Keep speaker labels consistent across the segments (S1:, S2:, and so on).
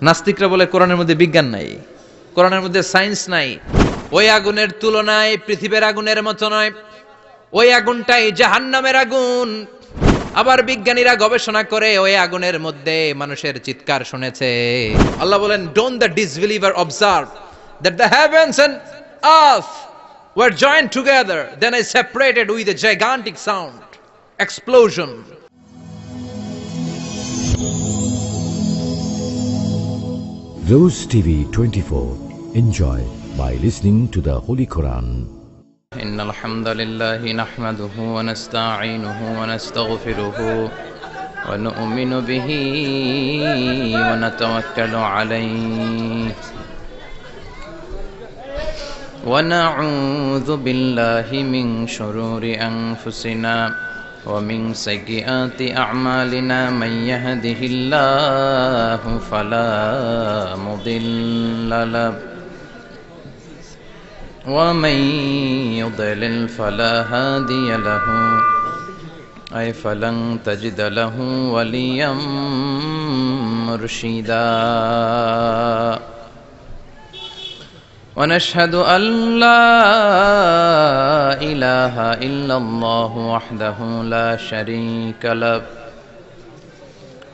S1: নাস্তিকরা বলে কোরআনের মধ্যে বিজ্ঞান নাই, কোরআনের মধ্যে সায়েন্স নাই। ওই আগুনের তুলনায় পৃথিবীর আগুনের মতো নয়, ওই আগুনটাই জাহান্নামের আগুন। আবার বিজ্ঞানীরা গবেষণা করে ওই আগুনের মধ্যে মানুষের চিৎকার শুনেছে। আল্লাহ বলেন, don't the disbeliever observe that the heavens and earth were joined together, then I separated with a gigantic sound, explosion.
S2: Rose TV 24. Enjoy by listening to the Holy Quran.
S3: إن الحمد لله نحمده ونستعينه ونستغفره ونؤمن به ونتوكل عليه ونعوذ بالله من شرور أنفسنا ومن سيئات أعمالنا من يهده الله فلا مضل له ومن يضلل فلا هادي له أي فلن تجد له وليا مرشدا ونشهد أن لا إله إلا الله وحده لا شريك له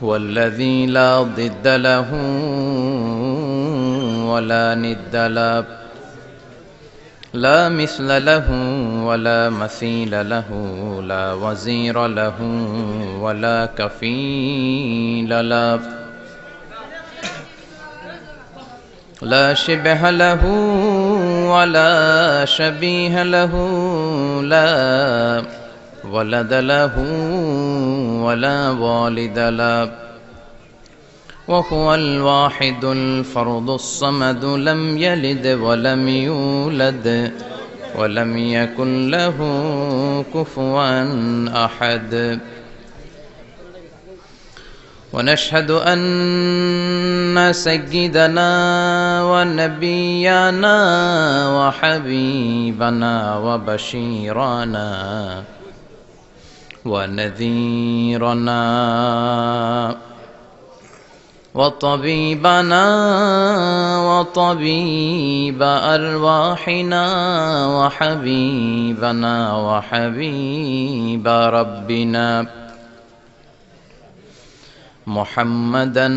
S3: هو الذي لا ضد له ولا ند له لا مثل له ولا مثيل له لا وزير له ولا كفيل له لا شبه له ولا شبيه له لا ولد له ولا والد له وهو الواحد الفرد الصمد لم يلد ولم يولد ولم يكن له كفوا أحد ونشهد أن سيدنا ونبينا وحبيبنا وبشيرنا ونذيرنا وطبيبنا وطبيب أرواحنا وحبيبنا وحبيب ربنا محمدا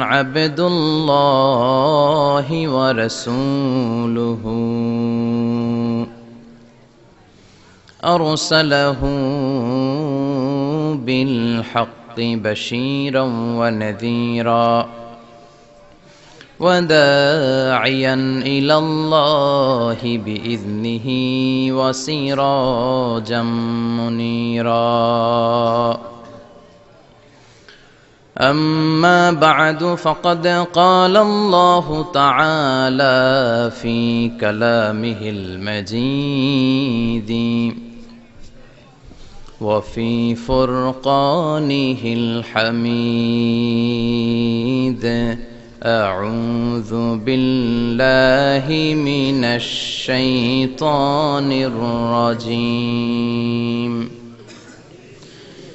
S3: عبد الله ورسوله أرسله بالحق بشيرا ونذيرا وداعيا إلى الله بإذنه وسراجا منيرا أما بعد فقد قال الله تعالى في كلامه المجيد وفي فرقانه الحميد أعوذ بالله من الشيطان الرجيم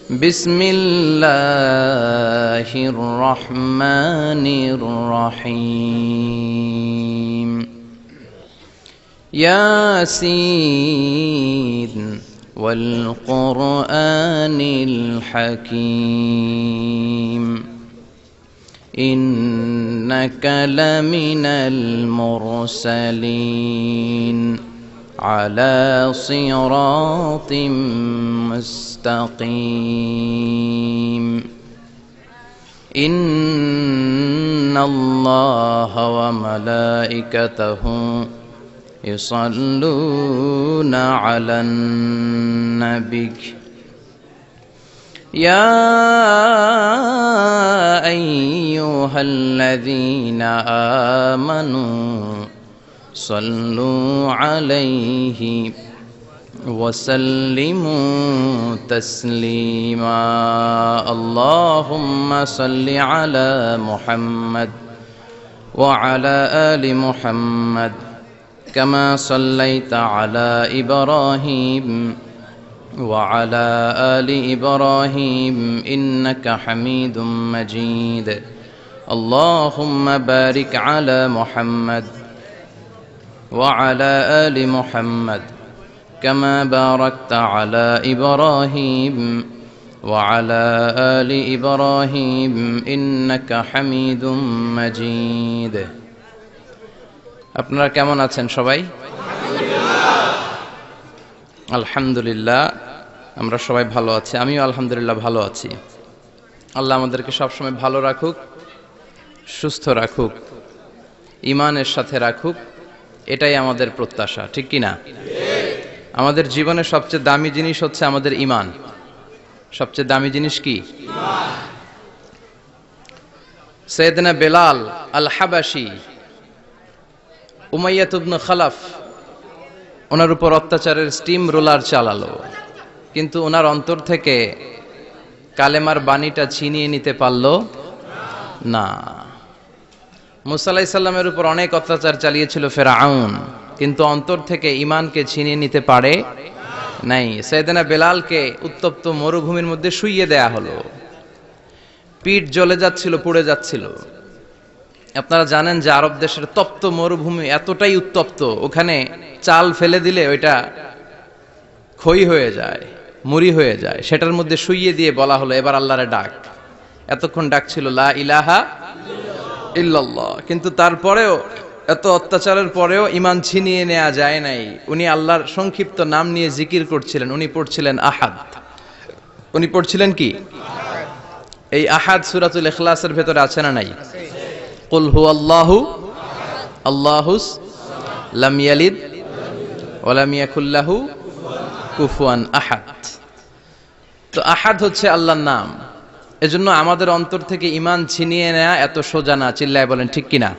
S3: بسم الله الرحمن الرحيم ياسين والقرآن الحكيم إنك لمن المرسلين على صراط مستقيم إن الله وملائكته يصلون على النبي يا أيها الذين آمنوا صلوا عليه وسلموا تسليما اللهم صل على محمد وعلى آل محمد كما صليت على إبراهيم وعلى آل إبراهيم إنك حميد مجيد اللهم بارك على محمد وعلى آل محمد كما باركت على إبراهيم وعلى آل إبراهيم إنك حميد مجيد আপনারা কেমন আছেন সবাই? আলহামদুলিল্লাহ, আমরা সবাই ভালো আছি। আমিও আলহামদুলিল্লাহ ভালো আছি। আল্লাহ আমাদেরকে সবসময় ভালো রাখুক, সুস্থ রাখুক, ঈমানের সাথে রাখুক, এটাই আমাদের প্রত্যাশা, ঠিক কি না? আমাদের জীবনের সবচেয়ে দামি জিনিস হচ্ছে আমাদের ঈমান। সবচেয়ে দামি জিনিস কি? সাইয়েদনা বেলাল আল হাবাশি, উমাইয়া ইবনে খালাফ ওনার উপর অত্যাচারের স্টিম রোলার চালালো, কিন্তু ওনার অন্তর থেকে কালেমার বাণীটা ছিনিয়ে নিতে পারল না। মুসা আলাইহিস সালামের উপর অনেক অত্যাচার চালিয়েছিল ফেরাউন, কিন্তু অন্তর থেকে ঈমানকে ছিনিয়ে নিতে পারে নাই। সাইয়েদনা বেলালকে উত্তপ্ত মরুভূমির মধ্যে শুইয়ে দেয়া হলো, পিঠ জ্বলে যাচ্ছিল, পুড়ে যাচ্ছিল। আপনারা জানেন যে আরব দেশের তপ্ত মরুভূমি এতটাই উত্তপ্ত, ওখানে চাল ফেলে দিলে ওইটা ক্ষয় হয়ে যায়, মুড়ি হয়ে যায়। সেটার মধ্যে শুইয়ে দিয়ে বলা হলো এবার আল্লাহরে ডাক। এতক্ষণ ডাকছিল লা ইলাহা ইল্লাল্লাহ, কিন্তু তারপরেও, এত অত্যাচারের পরেও ঈমান ছিনিয়ে নেওয়া যায় নাই। উনি আল্লাহর সংক্ষিপ্ত নাম নিয়ে জিকির করছিলেন। উনি পড়ছিলেন আহাদ। উনি পড়ছিলেন কি? এই আহাদ সূরাতুল ইখলাসের ভেতরে আছে না নাই? কুল হুয়াল্লাহু আল্লাহুস লাম ইয়ালিদ ওয়া লাম ইয়াকুল লাহু কুফুয়ান আহাদ। তো আহাদ হচ্ছে আল্লাহর নাম। এজন্য আমাদের অন্তর থেকে ঈমান ছিনিয়ে নেওয়া এত সোজা না। চিল্লায় বলেন ঠিক কিনা?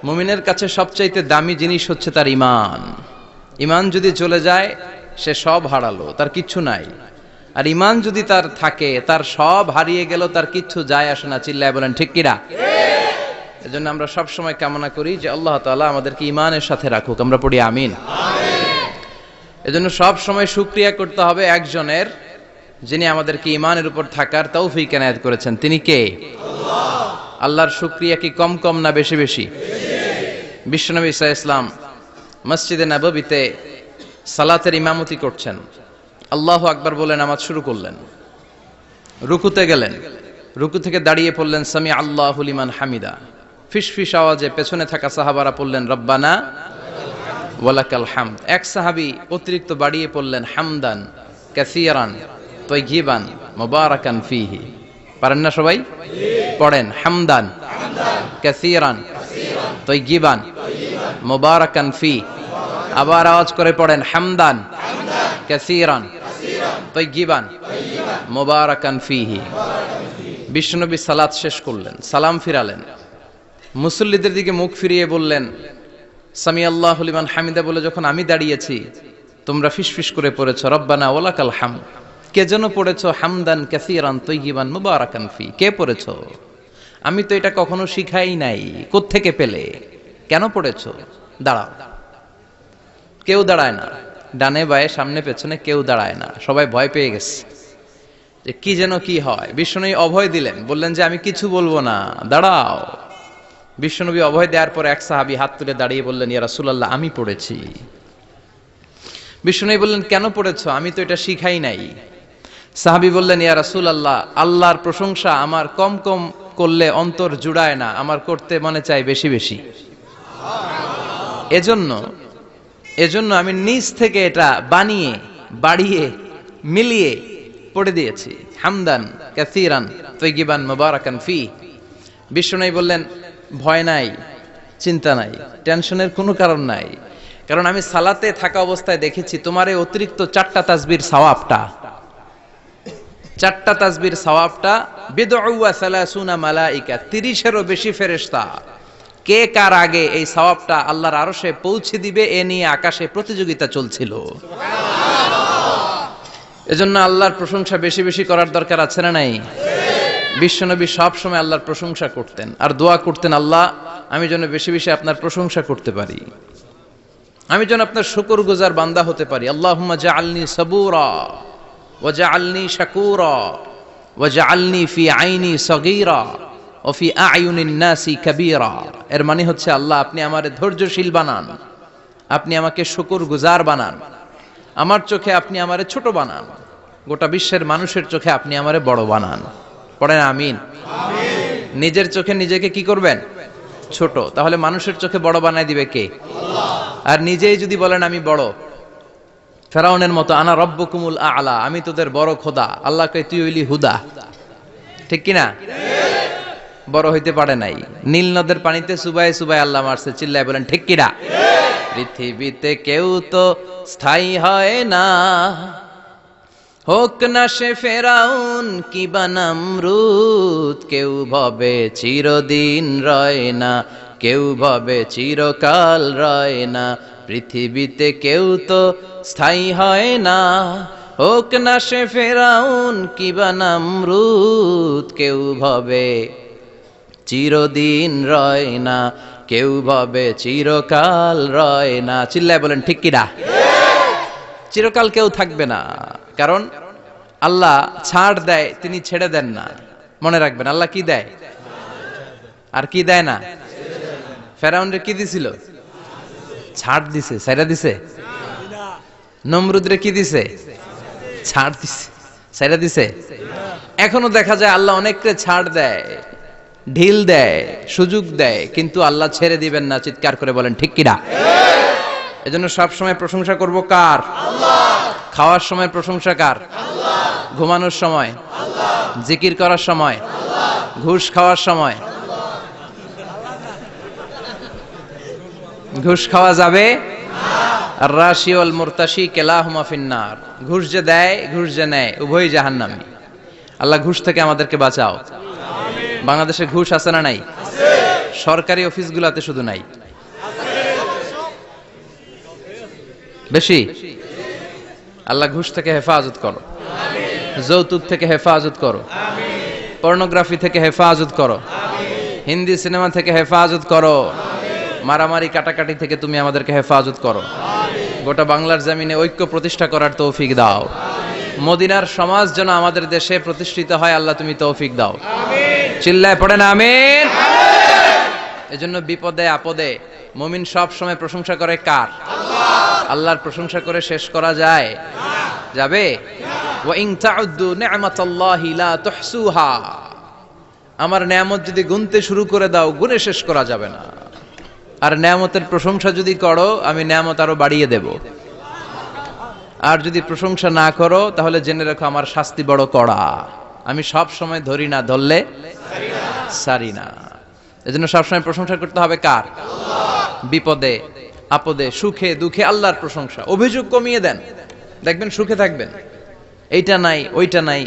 S3: মুমিনের কাছে সবচাইতে দামি জিনিস হচ্ছে তার ঈমান। ঈমান যদি চলে যায় সে সব হারালো, তার কিচ্ছু নাই। আর ঈমান যদি তার থাকে, তার সব হারিয়ে গেল, তার কিচ্ছু যায় আসে না। চিল্লায় বলেন ঠিক কিনা? এজন্য আমরা সব সময় কামনা করি যে আল্লাহ তাআলা আমাদেরকে ঈমানের সাথে রাখুক। আমরা পড়ি আমিন। এজন্য সব সময় শুকরিয়া করতে হবে একজনের, যিনি আমাদেরকে ঈমানের উপর থাকার তৌফিক এনায়েত করেছেন। তিনি কে? আল্লাহ। আল্লাহর শুকরিয়া কি কম কম না বেশি বেশি? বিশ্বনবী সাল্লাল্লাহু আলাইহি ওয়াসাল্লাম মসজিদে নববীতে সালাতের ইমামতি করছেন। আল্লাহু আকবার বলে নামাজ শুরু করলেন। রুকুতে গেলেন, রুকু থেকে দাঁড়িয়ে পড়লেন সামি আল্লাহু লিমান হামিদা। ফিসফিস আওয়াজে পেছনে থাকা সাহাবারা পড়লেন রব্বানা ওয়ালাকাল হামদ। এক সাহাবী অতিরিক্ত বাড়িয়ে পড়লেন হামদান কাসীরান তাইয়িবান মুবারাকান ফীহি। পারেন না সবাই? পড়েন হামদান কাসীরান তাইয়িবান মুবারাকান ফী। আবার আওয়াজ করে পড়েন হামদান কাসীরান তাইয়িবান মুবারাকান ফীহি। বিশ্বনবী সালাত শেষ করলেন, সালাম ফিরালেন, মুসল্লিদের দিকে মুখ ফিরিয়ে বললেন সামি আল্লাহু লিমান হামিদা বলে যখন আমি দাঁড়িয়েছি, তোমরা ফিসফিস করে পড়েছো রব্বানা ওয়ালাকাল হামদ। কে যেন পড়েছো হামদান কাসীরান তাইয়িবান মুবারাকান ফী। কে পড়েছো? আমি তো এটা কখনো শিখাই নাই। কোত্থেকে পেলে? কেন পড়েছো? দাঁড়াও। কেউ দাঁড়ায় না, ডানে বায়ে সামনে পেছনে কেউ দাঁড়ায় না। সবাই ভয় পেয়ে গেছে যে কি যেন কি হয়। বিশ্বনবী অভয় দিলেন, বললেন যে আমি কিছু বলবো না, দাঁড়াও। বিশ্বনবী অভয় দেওয়ার পর এক সাহাবী হাত তুলে দাঁড়িয়ে বললেন ইয়া রাসূলুল্লাহ আমি পড়েছি। বিশ্বনবী বললেন কেন পড়েছো? আমি তো এটা শিখাই নাই। সাহাবী বললেন ইয়া রাসূলুল্লাহ আল্লাহর প্রশংসা আমার কম কম করলে অন্তর জুড়ায় না, আমার করতে মনে চায় বেশি বেশি। এজন্য আমি নিজ থেকে এটা বানিয়ে বাড়িয়ে মিলিয়ে পড়ে দিয়েছি হামদান কাসীরান তাইয়িবান মুবারাকান ফী। বিশ্বনবী বললেন ভয় নাই, চিন্তা নাই, টেনশনের কোনো কারণ নাই, কারণ আমি সালাতে থাকা অবস্থায় দেখেছি তোমার এই অতিরিক্ত চারটা তাসবির সওয়াবটা, চারটা তাসবির সওয়াবটা বিদউ ওয়া সালাসুনা মালাইকা, 30-এরও বেশি ফেরেশতা কে কার আগে এই সওয়াবটা আল্লাহর আরশে পৌঁছে দিবে এ নিয়ে আকাশে প্রতিযোগিতা চলছিল। এজন্য আল্লাহর প্রশংসা বেশি বেশি করার দরকার আছে না নাই? বিশ্বনবী সব সময় আল্লাহর প্রশংসা করতেন আর দোয়া করতেন, আল্লাহ আমি যেন বেশি বেশি আপনার প্রশংসা করতে পারি, আমি যেন আপনার শুকরগুজার বান্দা হতে পারি। আল্লাহুম্মা জাআলনি সাবুরা ওয়া জাআলনি শাকুরা ওয়া জাআলনি ফি আইনি সগীরা ওফি আয়ুনিন নাসি কাবীরা, এর মানে হচ্ছে আল্লাহ আপনি আমারে ধৈর্যশীল বানান, আপনি আমাকে শুকরগুজার বানান, আমার চোখে আপনি আমারে ছোট বানান, গোটা বিশ্বের মানুষের চোখে আপনি আমারে বড় বানান। পড়েন আমিন। নিজের চোখে নিজেকে কি করবেন? ছোট। তাহলে মানুষের চোখে বড় বানায় দিবে কে? আর নিজেই যদি বলেন আমি বড়, ফেরাউনের মতো আনা রব্বুকুমুল আ'লা, আমি তোদের বড় খোদা, আল্লাহ কয় তুই হইলি হুদা, ঠিক কিনা? বড় হইতে পারে নাই। নীল নদের পানিতে সুবাই সুবাই আল্লাহ মারছে, চিল্লায় বলেন ঠিক কিনা? পৃথিবীতে কেউ তো স্থায়ী হয় না, হোক না সে ফেরাউন কিবা নমরুদ, কেউ ভাবে চিরদিন রয় না, কেউ ভাবে চিরকাল রয় না, পৃথিবীতে কেউ তো স্থায়ী হয় না, হোক না সে ফেরাউন কিবা নমরুদ, কেউ ভাবে চিরদিন রয় না, কেউ ভাবে চিরকাল রয় না। চিল্লায় বলেন ঠিক কিনা? চিরকাল কেউ থাকবে না, কারণ আল্লাহ ছাড় দেয়, তিনি ছেড়ে দেন না। মনে রাখবেন, আল্লাহ কি দেয় আর কি দেয় না। ফেরাউনরে কি দিছিল? ছাড় দিছে, ছাইরা দিছে। নমরুদরে কি দিছে? ছাড় দিছে, ছাইরা দিছে। এখনো দেখা যায় আল্লাহ অনেককে ছাড় দেয়, ঢিল দেয়, সুযোগ দেয়, কিন্তু আল্লাহ ছেড়ে দিবেন না। চিৎকার করে বলেন ঠিক কিনা? এজন্য সব সময় প্রশংসা করব কার? আল্লাহ। খাওয়ার সময় প্রশংসা কার? আল্লাহ। ঘুমানোর সময় আল্লাহ, জিকির করার সময় আল্লাহ, ঘুষ খাওয়ার সময় আল্লাহ। ঘুষ খাওয়া যাবে না। আর রাশি ওয়াল মুরতাশি কিলাহুমা ফিন্নার, ঘুষ যে দেয় ঘুষ যে নেয় উভয়ই জাহান্নামী। আল্লাহ ঘুষ থেকে আমাদেরকে বাঁচাও। আমিন। বাংলাদেশে ঘুষ আছে না নাই? আছে। সরকারি অফিসগুলোতে শুধু নাই, বেশি। আল্লাহ ঘুষ থেকে হেফাজত করো, যৌতুক থেকে হেফাজত করো, পর্নোগ্রাফি থেকে হেফাজত করো, হিন্দি সিনেমা থেকে হেফাজত করো, মারামারি কাটাকাটি থেকে তুমি আমাদেরকে হেফাজত করো। গোটা বাংলার জমিনে ঐক্য প্রতিষ্ঠা করার তৌফিক দাও। মদিনার সমাজ যেন আমাদের দেশে প্রতিষ্ঠিত হয়, আল্লাহ তুমি তৌফিক দাও। চিল্লায় পড়েন আমিন। এজন্য বিপদে আপদে মুমিন সব সময় প্রশংসা করে কার? আল্লাহর প্রশংসা করে শেষ করা যায়? যাবে? ওয়া ইন তাউদ্দু নি'মাতাল্লাহি লা তুহসুহা, আমার নেয়ামত যদি গুনতে শুরু করে দাও গুনে শেষ করা যাবে না। আর নেয়ামতের প্রশংসা যদি করো আমি নেয়ামত আরো বাড়িয়ে দেব। আর যদি প্রশংসা না করো তাহলে জেনে রাখো আমার শাস্তি বড় কড়া। আমি সব সময় ধরি না, ধরলে সারি না। এজন্য সবসময় প্রশংসা করতে হবে কার? আল্লাহ। বিপদে আপদে সুখে দুঃখে আল্লাহর প্রশংসা। অভিযোগ কমিয়ে দেন, দেখবেন সুখে থাকবেন। এইটা নাই, ওইটা নাই,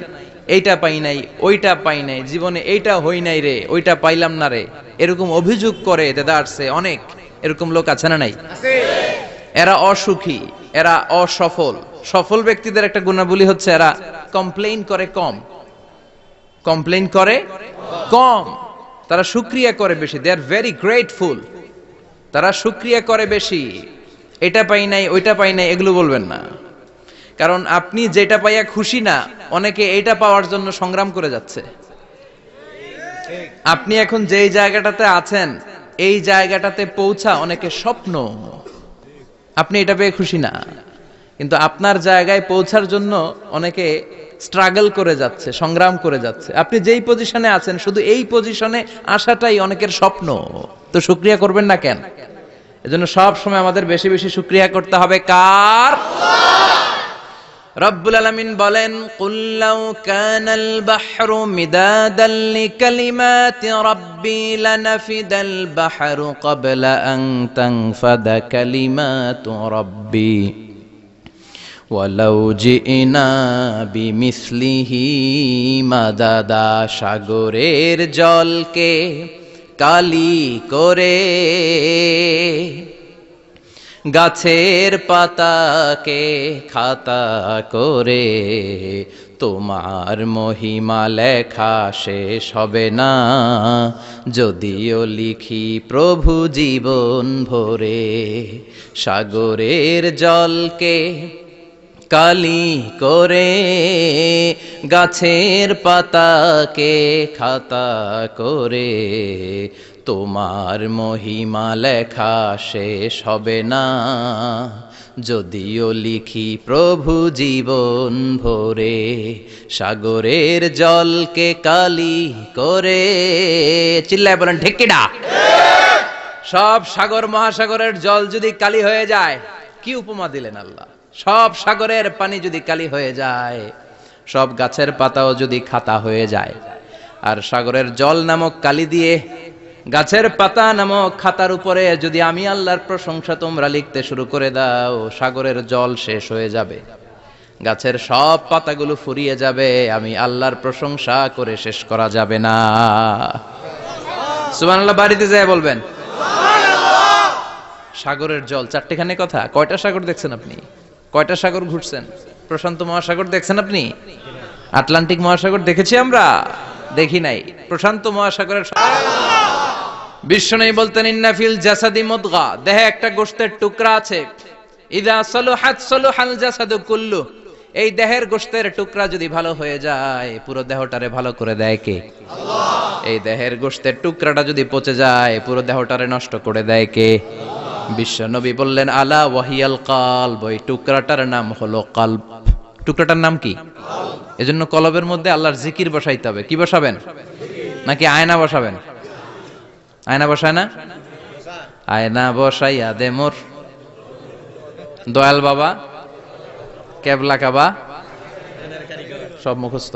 S3: এইটা পাই নাই, ওইটা পাই নাই, জীবনে এইটা হই নাই রে, ওইটা পাইলাম না রে, এরকম অভিযোগ করে দেদারছে অনেক। এরকম লোক আছে না নাই? এরা অসুখী, এরা অসফল। সফল ব্যক্তিদের একটা গুণাবলী হচ্ছে এরা কমপ্লেইন করে কম, কমপ্লেইন করে কম, তারা শুকরিয়া করে বেশি। দে আর ভেরি গ্রেটফুল, তারা শুকরিয়া করে বেশি। এটা পাই নাই, ওইটা পাই নাই এগুলো বলবেন না, কারণ আপনি যেটা পাইয়া খুশি না, অনেকে এটা পাওয়ার জন্য সংগ্রাম করে যাচ্ছে। আপনি এখন যেই জায়গাটাতে আছেন এই জায়গাটাতে পৌঁছা অনেকে স্বপ্ন। আপনি এটা পেয়ে খুশি না, কিন্তু আপনার জায়গায় পৌঁছার জন্য অনেকে স্ট্রাগল করে যাচ্ছে, সংগ্রাম করে যাচ্ছে। আপনি যেই পজিশনে আছেন শুধু এই পজিশনে আসাটাই অনেকের স্বপ্ন। তো শুকরিয়া করবেন না কেন? এজন্য সব সময় আমাদের বেশি বেশি শুকরিয়া করতে হবে কার? রব্বুল আলামিন বলেন, কুল লাউ কানাল বাহরু মিদাদান লিকালিমাতি রাব্বি লানাফিদাল বাহরু ক্বাবলা আন তানফাদা কালিমাতু রাব্বি ওয়ালাউ জিনা বিমিসলিহি মাদাদা। সাগরের জলকে কালি করে, গাছের পাতাকে খাতা করে, তোমার মহিমা লেখা শেষ হবে না, যদিও লিখি প্রভু জীবন ভরে। সাগরের জলকে কালি করে, গাছের পাতাকে খাতা করে, তোমার মহিমা লেখা শেষ হবে না, যদিও লিখি প্রভু জীবন ভরে, সাগরের জলকে কালি করে। চিল্লায় বলেন ঠিক কিনা? সব সাগর মহাসাগরের জল যদি কালি হয়ে যায়, কি উপমা দিলেন আল্লাহ! সব সাগরের পানি যদি কালি হয়ে যায়, সব গাছের পাতাও যদি খাতা হয়ে যায়, আর সাগরের জল নামক কালি দিয়ে গাছের পাতা নামক খাতার উপরে যদি আমি আল্লাহর প্রশংসা তোমরা লিখতে শুরু করে দাও, সাগরের জল শেষ হয়ে যাবে, গাছের সব পাতাগুলো ফুরিয়ে যাবে, আমি আল্লাহর প্রশংসা করে শেষ করা যাবে না। সুবহানাল্লাহ বাড়িতে যায় বলবেন। সাগরের জল, চারটেখানে কথা। কয়টা সাগর দেখছেন আপনি? কয়টা সাগর ঘুরছেন? প্রশান্ত মহাসাগর দেখছেন আপনি? আটলান্টিক মহাসাগর দেখেছি আমরা? দেখি নাই। প্রশান্ত মহাসাগরের বিশ্বনবী বলতেন, ইন্না ফিল জাসাদি মুদগা, দেহে একটা গোশতের টুকরা আছে, ইযা সালুহাত সালুহাল জাসাদু কুল্লু, এই দেহের গোশতের টুকরা যদি ভালো হয়ে যায়, পুরো দেহটারে ভালো করে দেয় কে? আল্লাহ। এই দেহের গোশতের টুকরাটা যদি পচে যায়, পুরো দেহটারে নষ্ট করে দেয় কে? বিশ্বনবী বললেন, আলা ওয়াহিয়াল কালব, ওই টুকরাটার নাম হলো কালব। টুকরাটার নাম কি? এজন্য কলবের মধ্যে আল্লাহর জিকির বসাইতে হবে। কি বসাবেন? নাকি আয়না বসাবেন? আয়না বসায় না? আয়না বসাইয়া দে মোর দয়াল বাবা, কেবলা কাবা, সব মুখস্থ।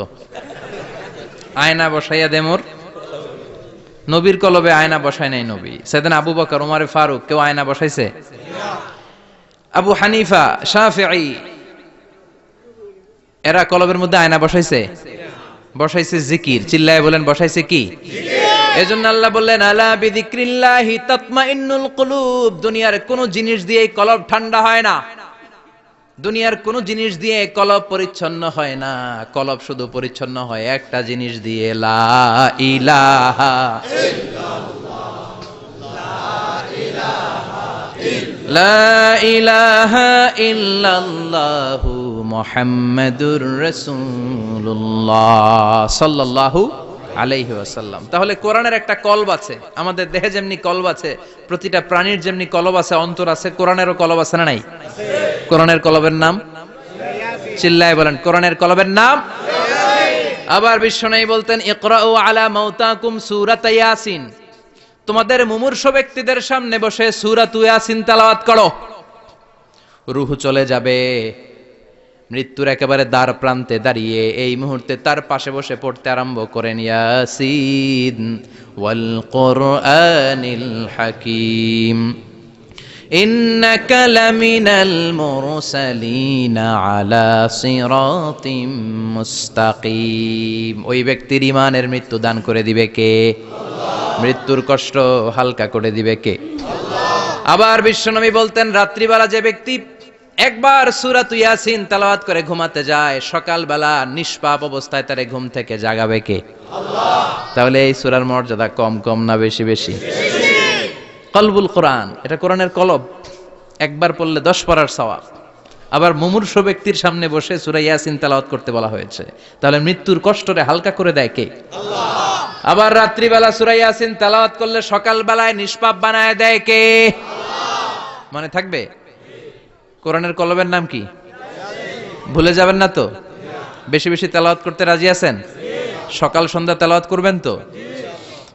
S3: আয়না বসাইয়া দে মোর। নবীর কলবে আয়না বসায় নাই নবী। সেদিন আবু বকর, ওমর ফারুক, কেউ আয়না বসাইছে? আবু হানিফা, শাফিঈ, এরা কলবের মধ্যে আয়না বসাইছে? বসাইছে জিকির। চিল্লায় বলেন, বসাইছে কি? এজন্য আল্লাহ বললেন, আলা বিযিক্রিল্লাহি তাতমাইন্নুল কুলুব। দুনিয়ার কোন জিনিস দিয়ে কলব ঠান্ডা হয় না, দুনিয়ার কোন জিনিস দিয়ে কলব পরিচ্ছন্ন হয় না। কলব শুধু পরিচ্ছন্ন হয় একটা জিনিস দিয়ে, লা ইলাহা ইল্লাল্লাহ, লা ইলাহা ইল্লাল্লাহু মুহাম্মাদুর রাসূলুল্লাহ সাল্লাল্লাহু আলাইহি ওয়াসাল্লাম। তাহলে কোরআনের একটা কলব আছে, আমাদের দেহে যেমনি কলব আছে, প্রতিটা প্রাণীর যেমনি কলব আছে, অন্তর আছে, কোরআনেরও কলব আছে না নাই? কোরআনের কলবের নাম? চিল্লায় বলেন, কোরআনের কলবের নাম? আবার বিশ্বনবী বলতেন, ইকরাউ আলা মাউতাকুম সূরাত ইয়াসিন, তোমাদের মুমূর্ষু ব্যক্তিদের সামনে বসে সূরাত ইয়াসিন তেলাওয়াত করো। রূহ চলে যাবে, মৃত্যুর একেবারে দ্বার প্রান্তে দাঁড়িয়ে এই মুহূর্তে তার পাশে বসে পড়তে আরম্ভ করেন, ইয়াসিন ওয়াল কুরআনিল হাকীম ইন্নাকা লামিনাল মুরসালিনা আলা সিরাতিম মুস্তাকিম। ওই ব্যক্তির ঈমানের মৃত্যু দান করে দিবে কে? আল্লাহ। মৃত্যুর কষ্ট হালকা করে দিবে কে? আল্লাহ। আবার বিশ্বনবী বলতেন, রাত্রিবেলা যে ব্যক্তি একবার সূরাত ইয়াসিন তেলাওয়াত করে ঘুমাতে যায়, সকালবেলা নিষ্পাপ অবস্থায় তারে ঘুম থেকে জাগাবে কে? আল্লাহ। তাহলে এই সূরার মর্যাদা কম কম না বেশি বেশি? কলবুল কোরআন, এটা কোরআনের কলব, একবার পড়লে 10 পড়ার সওয়াব। আবার মুমূর্ষু ব্যক্তির সামনে বসে সূরা ইয়াসিন তেলাওয়াত করতে বলা হয়েছে, তাহলে মৃত্যুর কষ্টরে হালকা করে দেয় কে? আল্লাহ। আবার রাত্রিবেলা সূরা ইয়াসিন তেলাওয়াত করলে সকালবেলায় নিষ্পাপ বানায় দেয় কে? আল্লাহ। মনে থাকবে? কোরআনের কলবের নাম কি? ভুলে যাবেন না তো? বেশি বেশি তেলাওয়াত করতে রাজি আছেন? সকাল সন্ধ্যা তেলাওয়াত করবেন তো?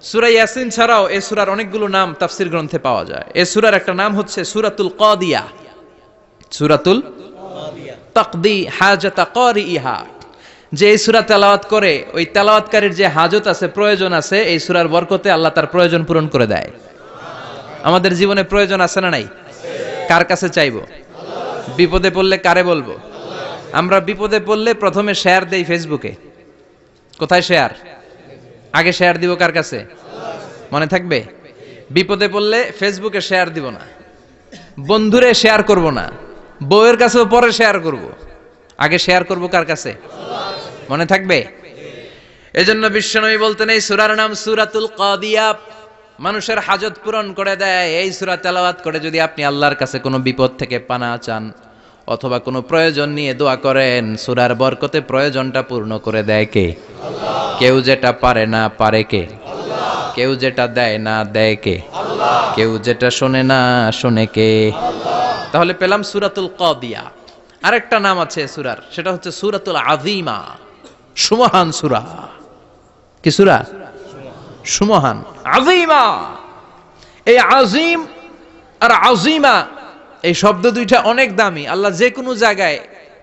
S3: সূরা ইয়াসিন ছাড়াও এই সূরার অনেকগুলো নাম তাফসীর গ্রন্থে পাওয়া যায়। এই সূরার একটা নাম হচ্ছে সূরাতুল কাদিয়া। সূরাতুল কাদিয়া, তাকদি হাজাতা কারিইহা। যে এই সূরা তেলাওয়াত করে, ওই তেলাওয়াতকারীর যে হাজত আছে, প্রয়োজন আছে, এই সূরার বরকতে আল্লাহ তার প্রয়োজন পূরণ করে দেয়। আমাদের জীবনে প্রয়োজন আছে না নাই? কার কাছে চাইবো? বিপদে পড়লে কারে বলবো? আমরা বিপদে পড়লে প্রথমে শেয়ার দেই ফেসবুকে। কোথায় শেয়ার? আগে শেয়ার দিব কার কাছে? মনে থাকবে? বিপদে পড়লে ফেসবুকে শেয়ার দিব না, বন্ধুরে শেয়ার করব না, বউয়ের কাছেও পরে শেয়ার করব, আগে শেয়ার করব কার কাছে? মনে থাকবে? এজন্য বিশ্বনবী বলতেন, এই সূরার নাম সূরাতুল কাদিয়া, মানুষের হাজত পূরণ করে দেয়। এই সূরা তেলাওয়াত করে যদি আপনি আল্লাহর কাছে কোনো বিপদ থেকে পানা চান, অথবা কোনো প্রয়োজন নিয়ে দোয়া করেন, সূরার বরকতে প্রয়োজনটা পূর্ণ করে দেয় কে? কেউ যেটা পারে না পারে কে? কেউ যেটা দেয় না দেয় কে? কেউ যেটা শোনে না শোনে কে? তাহলে পেলাম সূরাতুল কাদিয়া। আরেকটা নাম আছে সূরার, সেটা হচ্ছে সূরাতুল আযীমা, সুমহান সূরা। কি সূরা? সুমহান, আযীমা। এই আযীম আর আযীমা এই শব্দ দুইটা অনেক দামি, আল্লাহ যে কোনো জায়গায়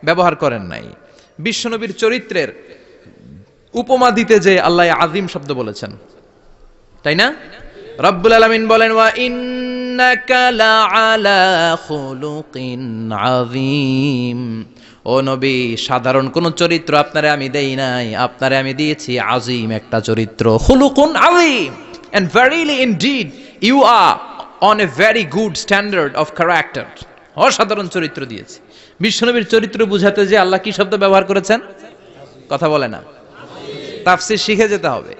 S3: ব্যবহার করেন নাই। বিশ্বনবীর চরিত্রের উপমা দিতে যে আল্লাহ আযীম শব্দ বলেছেন, তাই না? রব্বুল আলামিন বলেন, ওয়া ইন্নাকা লাআলা খুলুকিন আযীম। ও নবী, সাধারণ কোন চরিত্র আপনারে আমি দেই নাই, আপনারে আমি দিয়েছি আযীম একটা চরিত্র, খুলুকুন আযীম। And verily indeed you are on a very good standard of character. অসাধারণ চরিত্র দিয়েছি। বিশ্বনবীর চরিত্র বুঝাতে যে আল্লাহ কি শব্দ ব্যবহার করেছেন? কথা বলে না, তাফসীর শিখে যেতে হবে।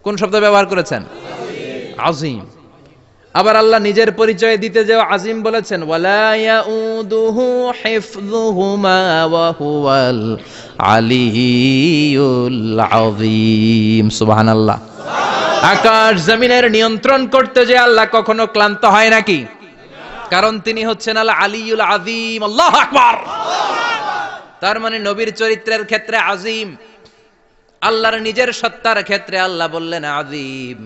S3: কোন শব্দ ব্যবহার করেছেন? আযীম। আবার আল্লাহ নিজের পরিচয় দিতে যে আযীম বলেছেন, ওয়ালা ইয়াউদুহু হিফযুহুমা ওয়া হুয়াল আলিয়্যুল আযীম। সুবহানাল্লাহ। আকাশ জমিনের নিয়ন্ত্রণ করতে যে আল্লাহ কখনো ক্লান্ত হয় নাকি? কারণ তিনি হচ্ছেন আল আলিয়্যুল আযীম। আল্লাহু আকবার। তার মানে নবীর চরিত্রের ক্ষেত্রে আযীম, আল্লাহর নিজের সত্তার ক্ষেত্রে আল্লাহ বললেন আযীম।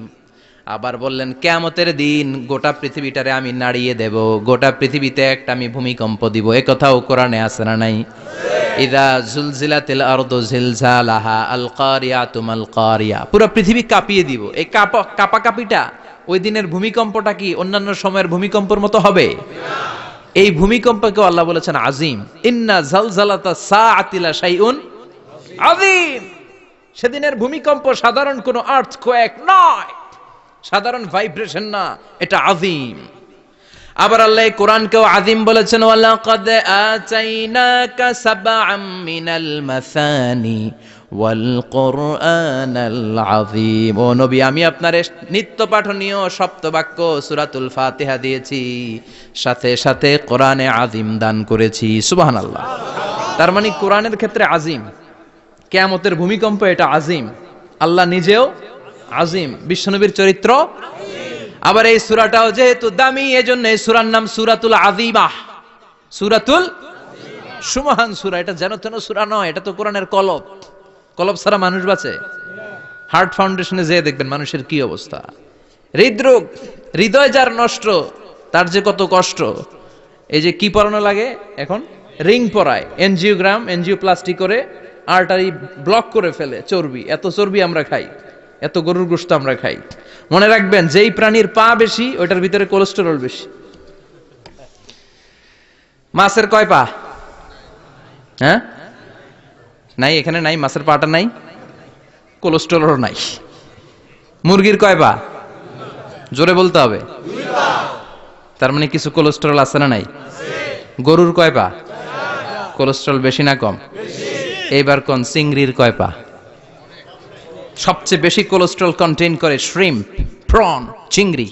S3: আবার বললেন কিয়ামতের দিন গোটা পৃথিবীটারে আমি নাড়িয়ে দেব, গোটা পৃথিবীতে একটা আমি ভূমিকম্প দিব। এই কথাও কোরআনে আছে না নাই? ইযা জুলজিলাতিল আরদু জিলজালাহা আল কারিয়াতু মাল কারিয়া। পুরো পৃথিবী কাঁপিয়ে দিব। এই কাঁপাকাঁপিটা ওই দিনের ভূমিকম্পটা কি অন্যান্য সময়ের ভূমিকম্পের মতো হবে? এই ভূমিকম্পকে আল্লাহ বলেছেন আযীম। ইন্না জালজালাতা সাআতি লা শাইউন আযীম। সেদিনের ভূমিকম্প সাধারণ কোনো আর্থকোয়েক নয়, সাধারণ ভাইব্রেশন না, এটা আযীম। আবার আল্লাহ কোরআনকেও আযীম বলেছেন, ওয়ালাকাদ আতাইনাকা সাবআম মিনাল মাসানি ওয়াল কুরআনাল আযীম। ও নবী, আমি আপনারে নিত্য পাঠনীয় সপ্তবাক্য সূরাতুল ফাতিহা দিয়েছি, সাথে সাথে কোরআনে আযীম দান করেছি। সুবহানাল্লাহ। তার মানে কোরআনের ক্ষেত্রে আযীম, কিয়ামতের ভূমিকম্প এটা আযীম, আল্লাহ নিজেও আযীম, বিশ্বনবীর চরিত্র। আবার এই সূরাটাও যেহেতু দামি, এজন্য এই সূরার নাম সূরাতুল আযীমা, সূরাতুল সুমহান সূরা। এটা যেন তেন সূরা নয়, এটা তো কোরআনের কলব। কলব ছাড়া মানুষ বাঁচে? হার্ট ফাউন্ডেশনে যেয়ে দেখবেন মানুষের কি অবস্থা। হৃদরোগ, হৃদয় যার নষ্ট, তার যে কত কষ্ট। এই যে কি পরানো লাগে এখন, রিং পরায়, এনজিওগ্রাম, এনজিওপ্লাস্টি করে আর্টারি ব্লক করে ফেলে। চর্বি, এত চর্বি আমরা খাই, এত গরুর গোশত আমরা খাই। মনে রাখবেন, যেই প্রাণীর পা বেশি ওইটার ভিতরে কোলেস্টেরল বেশি। মাছের কয় পা? হ্যাঁ, নাই, এখানে নাই, মাছের পাটা নাই, কোলেস্টেরল নাই। মুরগির কয় পা? জোরে বলতে হবে। তার মানে কিছু কোলেস্টেরল আছে না নাই? গরুর কয় পা? কোলেস্টেরল বেশি না কম? এইবার কোন চিংড়ির কয় পা? সবচেয়ে বেশি কোলেস্টেরল কন্টেইন করে শ্রিম্প, প্রন, চিংড়ি।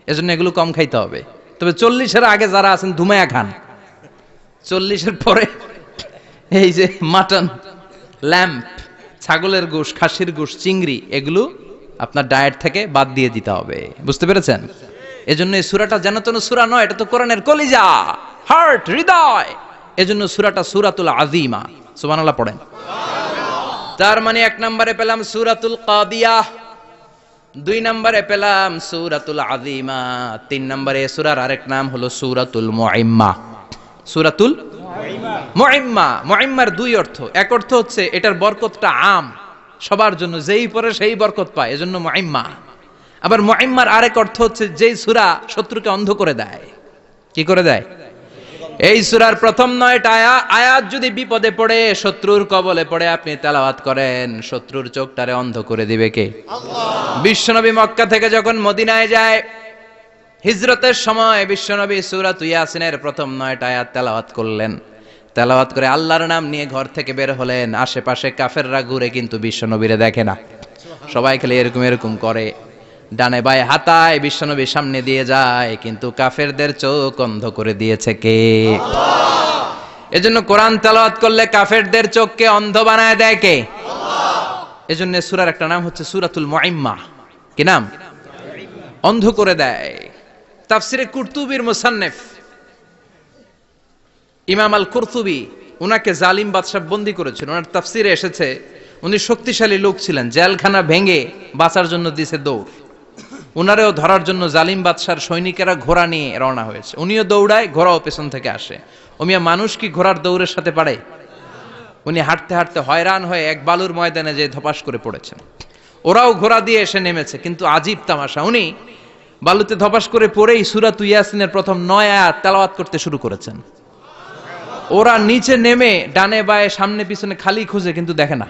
S3: এজন্য এগুলো কম খাইতে হবে। তবে 40-এর আগে যারা আছেন ধুমায়া খান, 40-এর পরে এই যে মাটন, ল্যাম্প, ছাগলের গোশ, খাসির গোশ, চিংড়ি, এগুলো আপনার ডায়েট থেকে বাদ দিয়ে দিতে হবে। বুঝতে পেরেছেন? এজন্য এই সূরাটা যেন তেন সূরা নয়, এটা তো কোরআনের কলিজা, হার্ট, হৃদয়। এজন্য সূরাটা সূরাতুল আযীমা। সুবহানাল্লাহ পড়েন। তার মানে 1 নম্বরে পেলাম সূরাতুল কাদিয়া, 2 নম্বরে পেলাম সূরাতুল আযীমা, 3 নম্বরে সূরার আরেক নাম হলো সূরাতুল মুইম্মা। সূরাতুল মুইম্মা। মুইম্মার 2 অর্থ। এক অর্থ হচ্ছে এটার বরকতটা আম, সবার জন্য, যেই পড়ে সেই বরকত পায়, এজন্য মুইম্মা। আবার মুইম্মার আরেক অর্থ হচ্ছে যেই সূরা শত্রুকে অন্ধ করে দেয়। কি করে দেয়? এই সূরার প্রথম 9টা আয়াত যদি বিপদে পড়ে, শত্রুর কবলে পড়ে আপনি তেলাওয়াত করেন, শত্রুর চোখটারে অন্ধ করে দিবে কে? আল্লাহ। বিশ্বনবী মক্কা থেকে যখন মদিনায় যায়, হিজরতের সময় বিশ্বনবী সূরাতুল ইয়াসিনের প্রথম 9টা আয়াত তেলাওয়াত করলেন। তেলাওয়াত করে আল্লাহর নাম নিয়ে ঘর থেকে বের হলেন। আশেপাশে কাফেররা ঘুরে কিন্তু বিশ্বনবীরে দেখে না, সবাই খালি এরকম এরকম করে, ডানে বায়ে হাতায় বিশ্বনবীর সামনে দিয়ে যায়, কিন্তু কাফেরদের চোখ অন্ধ করে দিয়েছে কে? আল্লাহ।
S1: এজন্য কোরআন তেলাওয়াত করলে কাফেরদের চোখকে অন্ধ বানায় দেয় কে? আল্লাহ। এজন্য সূরার একটা নাম হচ্ছে সূরাতুল মুইম্মা। কি নাম? অন্ধ করে দেয়। তাফসিরে কুরতুবির মুসান্নিফ ইমাম আল কুরতুবি, উনাকে জালিম বাদশা বন্দী করেছিল। ওনার তাফসিরে এসেছে উনি শক্তিশালী লোক ছিলেন, জেলখানা ভেঙে বাঁচার জন্য দিছে দৌড়। উনারেও ধরার জন্য জালিম বাদশার সৈনিকেরা ঘোড়া নিয়ে রওনা হয়েছে, উনিও দৌড়ায়, ঘোড়াও পেছন থেকে আসে। ওমিয়া মানুষ কি ঘোড়ার দৌড়ের সাথে পারে? উনি হাঁটতে হাঁটতে হয়রান হয়ে এক বালুর ময়দানে যে ধপাস করে পড়েছেন। ওরাও ঘোড়া দিয়ে এসে নেমেছে, কিন্তু আজীব তামাশা, উনি বালুতে ধপাস করে পড়েই সূরাত ইয়াসিনের প্রথম 9 আয়াত তেলাওয়াত করতে শুরু করেছেন। ওরা নিচে নেমে ডানে বায়ে সামনে পিছনে খালি খুঁজে, কিন্তু দেখে না,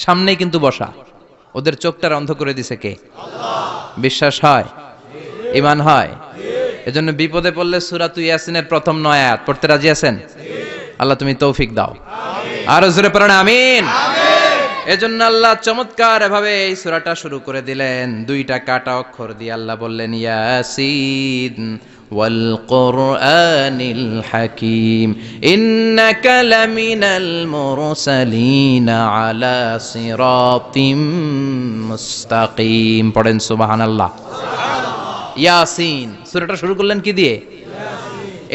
S1: সামনেই কিন্তু বসা। ওদের চোখটার অন্ধ করে দিছে কে? আল্লাহ। বিশ্বাস হয়? ঈমান হয়? এজন্য বিপদে পড়লে সূরাত ইয়াসিনের প্রথম 9 আয়াত পড়তে রাজি আছেন? আল্লাহ তুমি তৌফিক দাও। আরো জোরে পড়েন আমিন। এজন্য আল্লাহ চমৎকার এভাবে এই সূরাটা শুরু করে দিলেন। 2টা কাটা অক্ষর দিয়ে আল্লাহ বললেন ইয়াসিন ওয়াল কুরআনিল হাকীম ইন্নাকা লামিনাল মুরসালিন আলা সিরাতিম মুস্তাকিম। পড়েন সুবহানাল্লাহ। ইয়াসিন সূরাটা শুরু করলেন কি দিয়ে?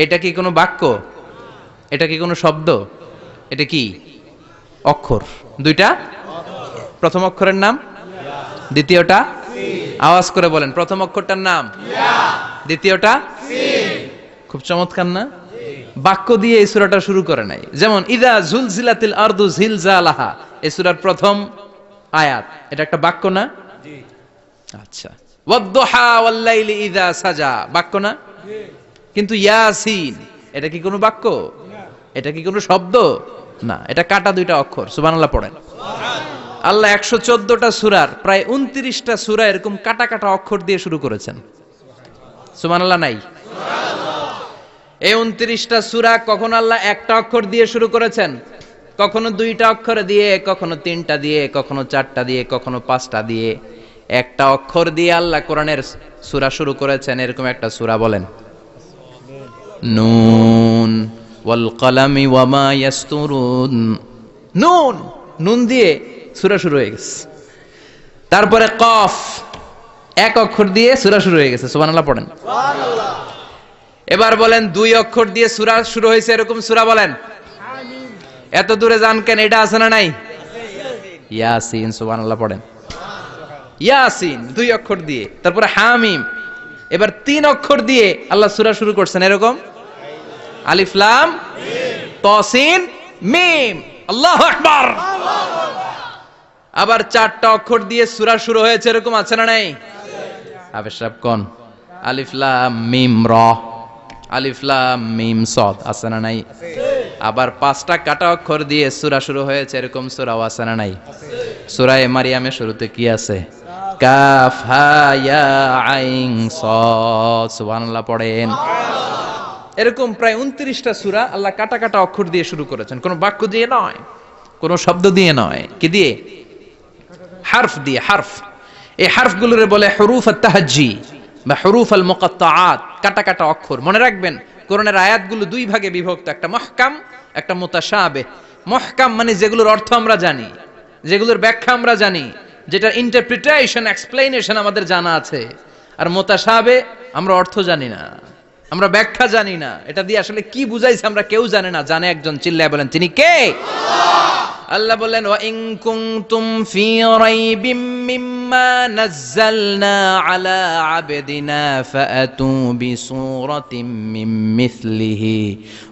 S1: এটা কি কোনো বাক্য? এটা কি কোনো শব্দ? এটা কি অক্ষর? 2টা। প্রথম অক্ষরের নাম, দ্বিতীয়টা আওয়াজ করে বলেন, প্রথম অক্ষরটার নাম, দ্বিতীয়টা। খুব চমৎকার না? বাক্য দিয়ে এই সূরাটা শুরু করে নাই। যেমন ইদা জুলজিলাতিল আরদু জিলজালাহা, এই সূরার প্রথম আয়াত, এটা একটা বাক্য না? আচ্ছা। ওয়াদ-দুহা ওয়াল-লাইলি ইযা সাজা, বাক্য না? কিন্তু ইয়াসিন এটা কি কোনো বাক্য? এটা কি কোনো শব্দ? না, এটা কাটা 2টা অক্ষর। সুবহানাল্লাহ পড়েন। আল্লাহ 114টা সূরার প্রায় 29টা সূরা এরকম কাটা কাটা অক্ষর দিয়ে শুরু করেছেন। সুবহানাল্লাহ নাই? এই 29টা সূরা কখনো আল্লাহ একটা অক্ষর দিয়ে শুরু করেছেন, কখনো 2টা অক্ষর দিয়ে, কখনো 3টা দিয়ে, কখনো 4টা দিয়ে, কখনো 5টা দিয়ে। একটা অক্ষর দিয়ে আল্লাহ কোরআনের সূরা শুরু করেছেন, এরকম একটা সূরা বলেন। নুন ওয়াল কলামি ওয়া মা ইয়াসতুরুন। নুন, নুন দিয়ে সূরা শুরু হয়ে গেছে। তারপরে কফ, এক অক্ষর দিয়ে সূরা শুরু হয়ে গেছে। সুবহানাল্লাহ পড়েন। সুবহানাল্লাহ। এবার বলেন 2 অক্ষর দিয়ে সূরা শুরু হয়েছে এরকম সূরা বলেন। আমিন। এত দূরে যান কেন? এটা আছে না নাই? ইয়াসিন। সুবহানাল্লাহ পড়েন। ইয়াসিন 2 অক্ষর দিয়ে। তারপরে হামিম। এবার 3 অক্ষর দিয়ে আল্লাহ সূরা শুরু করছেন এরকম। আলিফ লাম মিম তাসিন মিম। আল্লাহু আকবার। আবার 4টা অক্ষর দিয়ে সূরা শুরু হয়েছে এরকম আছে না নাই? হাফেজ সাহেব কোন? আলিফ লাম মিম র, আলিফ লাম মিম সদ, আছে না নাই? আবার 5টা কাটা অক্ষর দিয়ে সূরা শুরু হয়েছে এরকম সূরাও আছে না নাই? সূরা মারিয়ামের শুরুতে কি আছে? কাফ হা ইয়া আইন সাদ। সুবহানাল্লাহ পড়েন। এরকম প্রায় 29টা সূরা আল্লাহ কাটা কাটা অক্ষর দিয়ে শুরু করেছেন, কোনো বাক্য দিয়ে নয়, কোনো শব্দ দিয়ে নয়। কি দিয়ে? হারফ দিয়ে। হারফ, এই হারফগুলোরে বলে হুরুফ আত-তাহাজ্জি বা হুরুফ আল মুকাত্তাআত, কাটা কাটা অক্ষর। মনে রাখবেন কোরআনের আয়াতগুলো 2 ভাগে বিভক্ত, একটা মুহকাম, একটা মুতাশাবিহ। মুহকাম মানে যেগুলোর অর্থ আমরা জানি, যেগুলোর ব্যাখ্যা আমরা জানি, যেটার ইন্টারপ্রিটেশন, এক্সপ্লেনেশন আমাদের জানা আছে। আর মুতাশাবিহ আমরা অর্থ জানি না, আমরা ব্যাখ্যা জানি না, এটা দিয়ে আসলে কি বুঝাইছে আমরা কেউ জানে না। জানে একজন, চিল্লায় বলেন তিনি কে? আল্লাহ বলেন ওয়া ইন কুনতুম ফি রাইবিম মিম্মা নাযালনা আলা আবদিনা ফাআতু বিসূরাতিম মিন মিসলিহি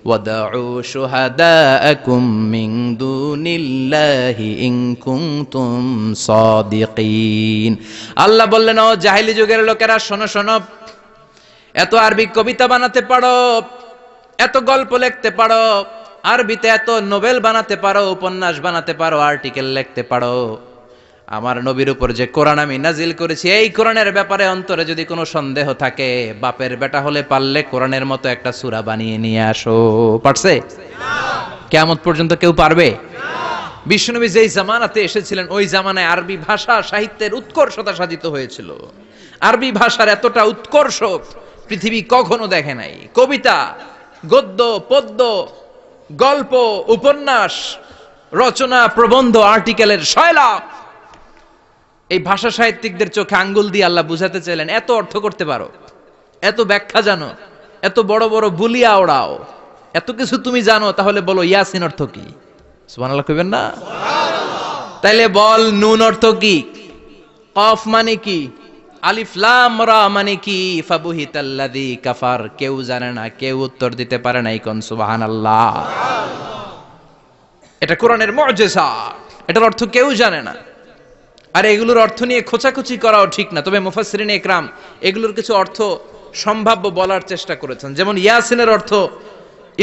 S1: ওয়াদউ শুহাদাআকুম মিন দুনিল্লাহি ইন কুনতুম সাদিকিন। আল্লাহ বললেন ও জাহেলি যুগের লোকেরা, শোনো শোনো, এত আরবি কবিতা বানাতে পারো, এত গল্প লিখতে পারো, আরবিতে এত নোবেল বানাতে পারো, উপন্যাস বানাতে পারো, আর্টিকেল লিখতে পারো, আমার নবীর উপর যে কোরআন আমি নাজিল করেছি এই কোরআনের ব্যাপারে অন্তরে যদি কোনো সন্দেহ থাকে, বাপের বেটা হলে পারলে কোরআনের মতো একটা সূরা বানিয়ে নিয়ে আসো। পারছে? কিয়ামত পর্যন্ত কেউ পারবে? বিশ্বনবী যেই জামানাতে এসেছিলেন ওই জামানায় আরবি ভাষা সাহিত্যের উৎকর্ষতা সাধিত হয়েছিল। আরবি ভাষার এতটা উৎকর্ষ পৃথিবী কখনো দেখে নাই। কবিতা, গদ্য, পদ্য, গল্প, উপন্যাস, রচনা, প্রবন্ধ, আর্টিকেলের সয়লাভ। এই ভাষা সাহিত্যিকদের চোখে আঙ্গুল দিয়ে আল্লাহ বুঝাতে চাইলেন, এত অর্থ করতে পারো, এত ব্যাখ্যা জানো, এত বড় বড় বুলিয়া ওড়াও, এত কিছু তুমি জানো, তাহলে বলো ইয়াসিন অর্থ কি? সুবহানাল্লাহ কইবেন না? তাইলে বল নুন অর্থ কি, কফ মানে কি, আলিফ লাম রা মানে কি, ফাবুহিতাল্লাযী কাফার। কেউ জানে না, কেউ উত্তর দিতে পারে না। কোন সুবহানাল্লাহ। এটা কোরআনের মুআজিজা, এটার অর্থ কেউ জানে না। আর এগুলোর অর্থ নিয়ে খোঁচাখুচি করাও ঠিক না, তবে মুফাসসিরিন ইকরাম এগুলোর কিছু অর্থ সম্ভাব্য বলার চেষ্টা করেছেন। যেমন ইয়াসিনের অর্থ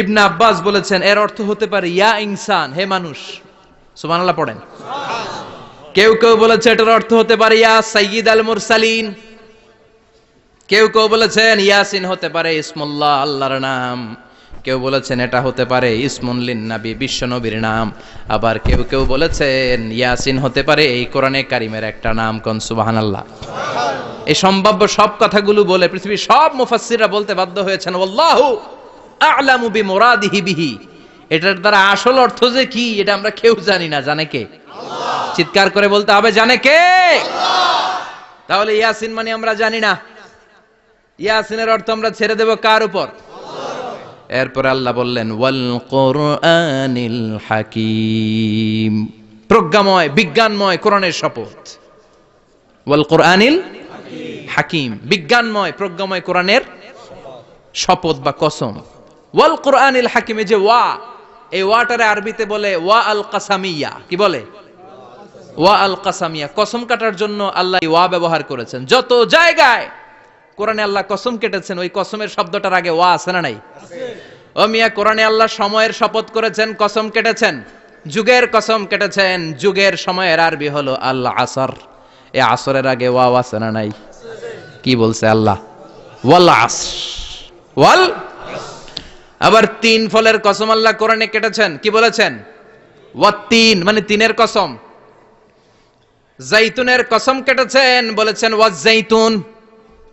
S1: ইবনে আব্বাস বলেছেন, এর অর্থ হতে পারে ইয়া ইনসান, হে মানুষ। সুবহানাল্লাহ পড়েন। কেউ কেউ বলেছে এটার অর্থ হতে পারে ইয়া সাইয়্যিদ আল মুরসালিন। কেউ কেউ বলেছেন ইয়াসিন হতে পারে ইসমুল্লাহ, আল্লাহর নাম। কেউ বলেছেন এটা হতে পারে ইসমুন লিন নবী, বিশ্ব নবীর নাম। আবার কেউ কেউ বলেছেন ইয়াসিন হতে পারে এই কোরআনে কারিমের একটা নাম। কোন সুবহানাল্লাহ। এই সম্ভাব্য সব কথাগুলো বলে পৃথিবীর সব মুফাসসিররা বলতে বাধ্য হয়েছেন আল্লাহু আ'লামু বিমুরাদিহি বিহি। এটার দ্বারা আসল অর্থ যে কি এটা আমরা কেউ জানি না। জানে কে? আল্লাহ। চিৎকার করে বলতে হবে, জানে কে? আল্লাহ। তাহলে ইয়াসিন মানে আমরা জানি না। ইয়াসিনের অর্থ আমরা ছেড়ে দেব কার উপর? আল্লাহ। এরপর আল্লাহ বললেন ওয়াল কুরআনিল হাকীম, প্রজ্ঞাময় বিজ্ঞানময় কোরআনের শপথ। ওয়াল কুরআনিল হাকীম, বিজ্ঞানময় প্রজ্ঞাময় কোরআনের শপথ বা কসম। ওয়াল কুরআনিল হাকীমে যে ওয়া, এই ওয়াটারে আরবিতে বলে ওয়া আল কাসামিয়া। কি বলে? ওয়া আল কাসামিয়া। কসম কাটার জন্য আল্লাহ ওয়া ব্যবহার করেছেন। যত জায়গায় কোরআনে আল্লাহ কসম কেটেছেন, ওই কসমের শব্দটার আগে ওয়া আছে না নাই? আছে। ও মিয়া, কোরআনে আল্লাহ সময়ের শপথ করেছেন, কসম কেটেছেন, যুগের কসম কেটেছেন। যুগের সময়ের আরবি হলো আল আসর। এই আসরের আগে ওয়া আছে না নাই? কি বলছে আল্লাহ? ওয়াল আসর, ওয়াল। আবার তিন ফলের কসম আল্লাহ কোরআনে কেটেছেন, কি বলেছেন? ওয়াত্তিন, মানে তিনের কসম। জাইতুনের কসম কেটেছেন, বলেছেন ওয়াজ্জাইতুন।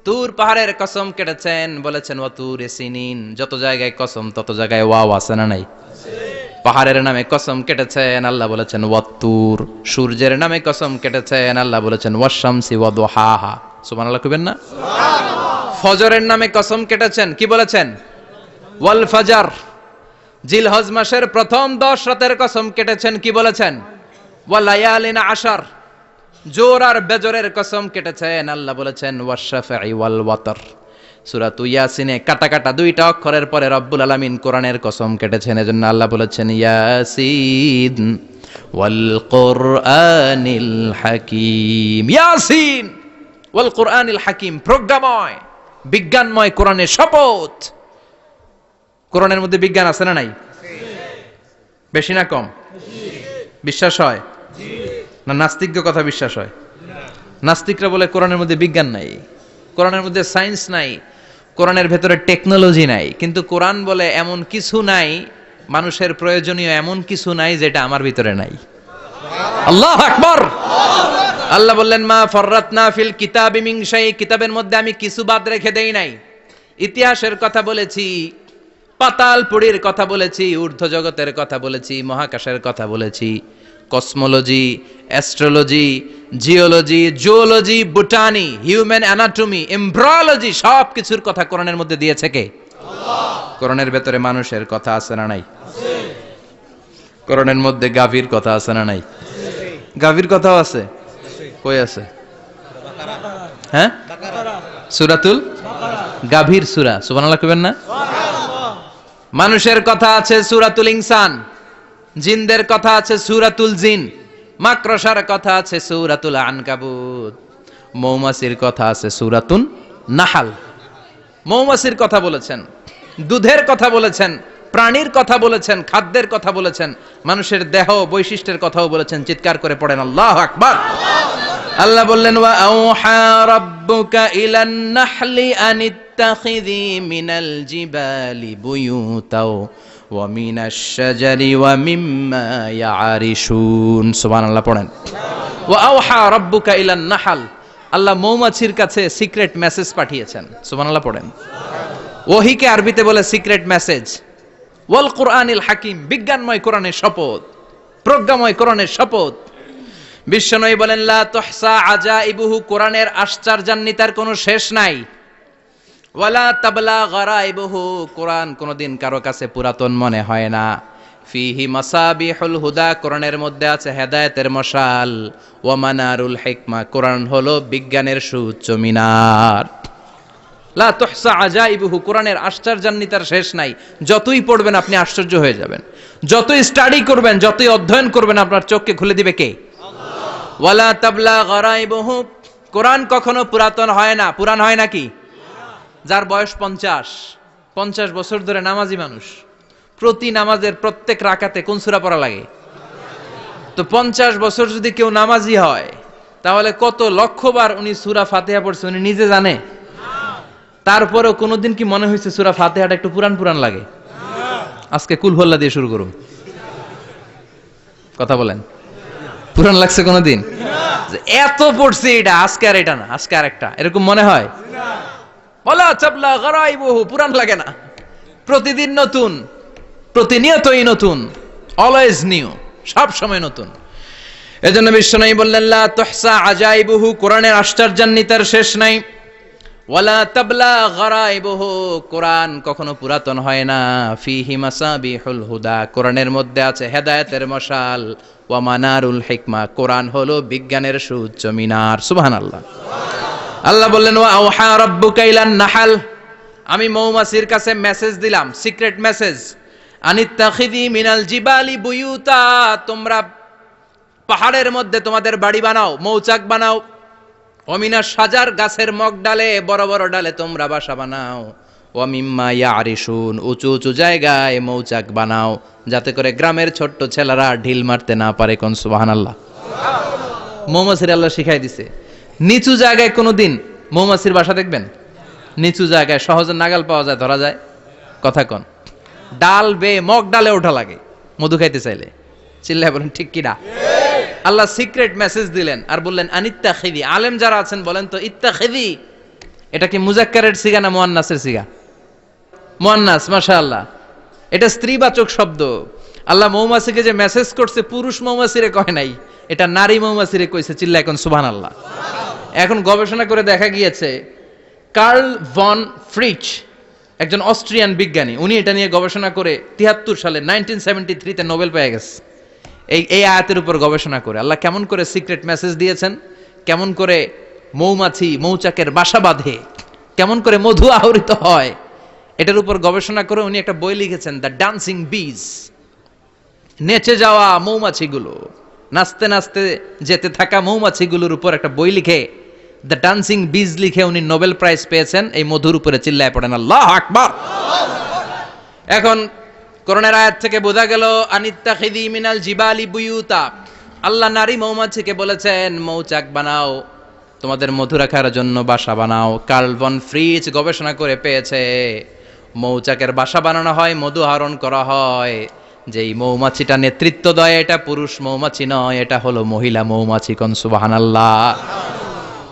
S1: তুর পাহাড়ের কসম কেটেছেন, বলেছেন ওয়াতুর সিনিন। যত জায়গায় কসম তত জায়গায় ওয়াও আছে না নাই? পাহাড়ের নামে কসম কেটেছেন, আল্লাহ বলেছেন ওয়াতুর। সূর্যের নামে কসম কেটেছেন, আল্লাহ বলেছেন ওয়াশ-শামসি ওয়া দুহাহা। সুবহানাল্লাহ কইবেন না? সুবহানাল্লাহ। ফজরের নামে কসম কেটেছেন, কি বলেছেন? ওয়াল ফাজর। জিলহজ মাসের প্রথম 10 রাতের কসম কেটেছেন, কি বলেছেন? ওয়া লায়ালিন আশর। জোর আর বেজরের কসম কেটেছেন, আল্লাহ বলেছেন ওয়াশ-শাফঈ ওয়াল ওয়াতর। সূরা ইয়াসিনে কাটা কাটা দুইটা অক্ষরের পরে রব্বুল আলামিন কোরআনের কসম কেটেছেন, এজন্য আল্লাহ বলেছেন ইয়াসিন ওয়াল কুরআনিল হাকীম। ইয়াসিন ওয়াল কুরআনিল হাকীম, প্রজ্ঞাময় বিজ্ঞানময় কোরআনের শপথ। কোরআনের মধ্যে বিজ্ঞান আছে না নাই? বেশি না কম? বিশ্বাস হয় না নাস্তিকদের কথা বিশ্বাস হয়? নাস্তিকরা বলে কোরআনের মধ্যে বিজ্ঞান নাই, কোরআনের মধ্যে সায়েন্স নাই, কোরআনের ভেতরে টেকনোলজি নাই। কিন্তু কোরআন বলে এমন কিছু নাই, মানুষের প্রয়োজনীয় এমন কিছু নাই যেটা আমার ভিতরে নাই। আল্লাহু আকবার। আল্লাহ বললেন মা ফাররাতনা ফিল কিতাবি মিন শাই, কিতাবের মধ্যে আমি কিছু বাদ রেখে দেই নাই। ইতিহাসের কথা বলেছি, পাতালপুরীর কথা বলেছি, ঊর্ধ্ব জগতের কথা বলেছি, মহাকাশের কথা বলেছি, cosmology, astrology, geology, zoology, botany, human anatomy, embryology, সব কিছুর কথা কোরআনের মধ্যে দিয়েছে কে? আল্লাহ। কোরআনের ভেতরে মানুষের কথা আছে না নাই? আছে। কোরআনের মধ্যে গাভীর কথা আছে না নাই? আছে। গাভীর কথাও আছে? কই আছে? হ্যাঁ, সূরাতুল গাভীর সূরা। সুবহানাল্লাহ কইবেন না? সুবহানাল্লাহ। মানুষের কথা আছে সূরাতুল ইনসান, জিনদের কথা আছে সূরাতুল জিন, মাকড়সার কথা আছে সূরাতুল আনকাবুত, মৌমাছির কথা আছে সূরাতুন নাহাল। মৌমাছির কথা বলেছেন, দুধের কথা বলেছেন, প্রাণীর কথা বলেছেন, খাদ্যের কথা বলেছেন, মানুষের দেহ বৈশিষ্ট্যের কথাও বলেছেন। চিৎকার করে পড়েন আল্লাহু আকবার। আল্লাহ বললেন ওয়া আওহা রাব্বুকা ইলান নাহলি আনিত্তাখিযি মিনাল জিবালি বুয়ুতাও ওয়া মিনাশ শাজারি ওয়া মিম্মা ইয়ারিশুন। সুবহানাল্লাহ পড়েন। ওয়া আওহা রাব্বুকা ইলান নাহল, আল্লাহ মৌমাছির কাছে সিক্রেট মেসেজ পাঠিয়েছেন। সুবহানাল্লাহ পড়েন। ওহীকে আরবিতে বলে সিক্রেট মেসেজ। ওয়াল কোরআনিল হাকিম, বিজ্ঞানময় কোরআনের শপথ, প্রজ্ঞাময় কোরআনের শপথ। বিশ্বনবী বলেন লা তুহসা আজাইবুহু, কোরআনের আশ্চর্যান্বিতার কোনো শেষ নাই। ওয়ালা তাবলা গারাইবুহু, কোরআন কোনোদিন কারো কাছে পুরাতন মনে হয় না। ফিহি মাসাবিহুল হুদা, কোরআনের মধ্যে আছে হেদায়েতের মশাল। ওয়া মানারুল হিকমা, কোরআন হলো বিজ্ঞানের সুউচ্চ মিনার। লা তুহসা আজাইবুহু, কোরআনের আশ্চর্যান্বিতার শেষ নাই। যতই পড়বেন আপনি আশ্চর্য হয়ে যাবেন, যতই স্টাডি করবেন, যতই অধ্যয়ন করবেন, আপনার চোখকে খুলে দিবে কে? আল্লাহ। ওয়ালা তাবলা গারাইবুহু, কোরআন কখনো পুরাতন হয় না। পুরান হয় নাকি? যার বয়স 50 বছর ধরে নামাজি মানুষ, প্রতি নামাজের প্রত্যেক রাকাতে কোন সূরা পড়া লাগে? তো 50 বছর যদি কেউ নামাজি হয়, তাহলে কত লক্ষবার উনি সূরা ফাতিহা পড়ছে উনি নিজে জানে? তারপরেও কোনোদিন কি মনে হয়েছে সূরা ফাতিহাটা একটু পুরান পুরান লাগে? আজকে কুল হল্লা দিয়ে শুরু করুন, কথা বলেন। পুরান লাগছে কোনোদিন? এত পড়ছে এটা, আজকে আর এটা না, আজকে আর একটা, এরকম মনে হয়? ওয়ালা তাবলা গারাইবুহু, পুরান লাগে না। প্রতিদিন নতুন, প্রতিনিয়তই নতুন, অলওয়েজ নিউ, সব সময় নতুন। এজন্য বিশ্বনবী বললেন লা তুহসা আজাইবুহু, কোরআনের আশ্চর্যান্বিতার শেষ নাই। ওয়ালা তাবলা গারাইবুহু, কোরআন কখনো পুরাতন হয় না। ফিহি মাসাবিহুল হুদা, কোরআনের মধ্যে আছে হেদায়েতের মশাল। ওয়া মানারুল হিকমা, কোরআন হলো বিজ্ঞানের সুউচ্চ মিনার। সুবহানাল্লাহ। আল্লাহ বললেন ওয়া আওহা রাব্বুকা ইলান নাহাল, আমি মৌমাছির কাছে মেসেজ দিলাম, সিক্রেট মেসেজ। আনিত্তাখিযি মিনাল জিবালি বুয়ুতা, তোমরা পাহাড়ের মধ্যে তোমাদের বাড়ি বানাও, মৌচাক বানাও। ওমিনা সাজার, গাছের মগ ডালে, বড় বড় ডালে তোমরা বাসা বানাও। ওয়া মিম্মা ইয়ারিশুন, উঁচু উঁচু জায়গায় মৌচাক বানাও, যাতে করে গ্রামের ছোট্ট ছেলেরা ঢিল মারতে না পারে। কোন সুবহানাল্লাহ। মৌমাছির আল্লাহ শিখাই দিছে। নিচু জায়গায় কোনোদিন মৌমাছির বাসা দেখবেন? নিচু জায়গায় সহজে নাগাল পাওয়া যায়, ধরা যায়। কথা কন। ডাল বেয়ে মগ ডালে ওঠা লাগে মধু খাইতে চাইলে। চিল্লায় বলেন ঠিক কিনা? আল্লাহ সিক্রেট মেসেজ দিলেন আর বললেন আনিত্তাখিযি। আলেম যারা আছেন বলেন তো, ইত্তাখিযি এটা কি মুজাক্কারের সিগা না মুয়ান্নাসের সিগা? মুয়ান্নাস, মাশাআল্লাহ। এটা স্ত্রীবাচক শব্দ। আল্লাহ মৌমাছিকে যে মেসেজ করছে, পুরুষ মৌমাছিরে কয় নাই, এটা নারী মৌমাছিরে কইছে। চিল্লা এখন সুবহানাল্লাহ। এখন গবেষণা করে দেখা গিয়েছে, কার্ল ভন ফ্রিচ, একজন অস্ট্রিয়ান বিজ্ঞানী, উনি এটা নিয়ে গবেষণা করে 73 সালে 1973 নোবেল পেয়ে গেছে। এই আয়াতের উপর গবেষণা করে আল্লাহ কেমন করে সিক্রেট মেসেজ দিয়েছেন, কেমন করে মৌমাছি মৌচাকের বাসা বাঁধে, কেমন করে মধু আহরিত হয়, এটার উপর গবেষণা করে উনি একটা বই লিখেছেন, দ্য ডান্সিং বিজ। নেচে যাওয়া মৌমাছিগুলো, নাচতে নাচতে যেতে থাকা মৌমাছিগুলোর উপর একটা বই লিখে, দ্য ডান্সিং বিজ লিখে উনি নোবেল প্রাইজ পেয়েছেন এই মধুর উপরে। চিল্লায় পড়েন আল্লাহু আকবার। এখন কোরআনের আয়াত থেকে বোঝা গেল আনিত্তাখিযি মিনাল জিবালি বুয়ুতা, আল্লাহ নারী মৌমাছিকে বলেছেন মৌচাক বানাও, তোমাদের মধু রাখার জন্য বাসা বানাও। কার্ল ভন ফ্রিচ গবেষণা করে পেয়েছে, মৌচাকের বাসা বানানো হয়, মধু আহরণ করা হয়, যেই মৌমাছিটা নেতৃত্ব দেয় এটা পুরুষ মৌমাছি নয়, এটা হলো মহিলা মৌমাছি। কোন সুবহানাল্লাহ।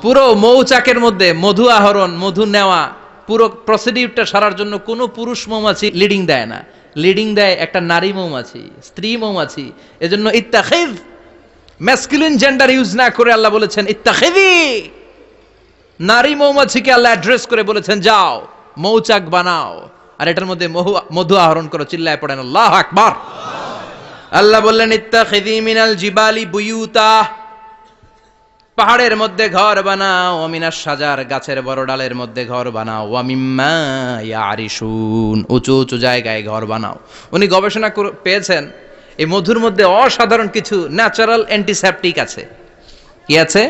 S1: পুরো মৌচাকের মধ্যে মধু আহরণ, মধু নেওয়া, পুরো প্রসিডিউরটা সারার জন্য কোনো পুরুষ মৌমাছি লিডিং দেয় না, লিডিং দেয় একটা নারী মৌমাছি, স্ত্রী মৌমাছি। এজন্য ইত্তাখিয, ম্যাসকুলিন জেন্ডার ইউজ না করে আল্লাহ বলেছেন ইত্তাখিযি। নারী মৌমাছিকে আল্লাহ অ্যাড্রেস করে বলেছেন যাও মৌচাক বানাও আর এটার মধ্যে মধু আহরণ করো। চিল্লায় পড়েন আল্লাহু আকবার। আল্লাহ বললেন ইত্তাখিযি মিনাল জিবালি বুয়ুতা, পাহাড়ের মধ্যে ঘর বানাও। ওমিনাস সাজার, গাছের বড় ডালের মধ্যে ঘর বানাও। ওয়া মিম্মা ইয়ারিশুন, উঁচু উঁচু জায়গায় ঘর বানাও। উনি গবেষণা পেয়েছেন এই মধুর মধ্যে অসাধারণ কিছু ন্যাচারাল অ্যান্টিসেপটিক আছে। কি আছে?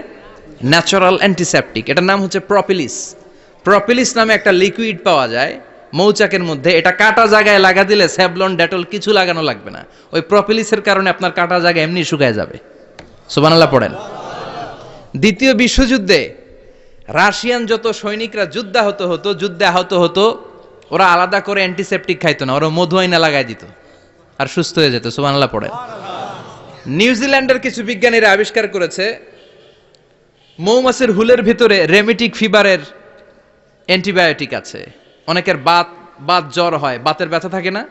S1: Natural antiseptic. এটার নাম হচ্ছে প্রপিলিস। প্রপিলিস নামে একটা লিকুইড পাওয়া যায় মৌচাকের মধ্যে। এটা কাটা জায়গায় লাগা দিলে স্যাভলন, ডেটল কিছু লাগানো লাগবে না। ওই প্রপিলিসের কারণে আপনার কাটা জায়গা এমনি শুকায় যাবে। সুবহানাল্লাহ পড়েন। দ্বিতীয় বিশ্বযুদ্ধে রাশিয়ান যত সৈনিকরা যুদ্ধে আহত হতো, ওরা আলাদা করে অ্যান্টিসেপটিক খাইতো না, ওরা মধু আইনা লাগাই দিত আর সুস্থ হয়ে যেত। সুবহানাল্লাহ পড়েন। নিউজিল্যান্ডের কিছু বিজ্ঞানীরা আবিষ্কার করেছে মৌমাছির হুলের ভিতরে রেমিটিক ফিভারের অ্যান্টিবায়োটিক আছে। অনেকের বাত জ্বর হয়, বাতের ব্যথা থাকে না,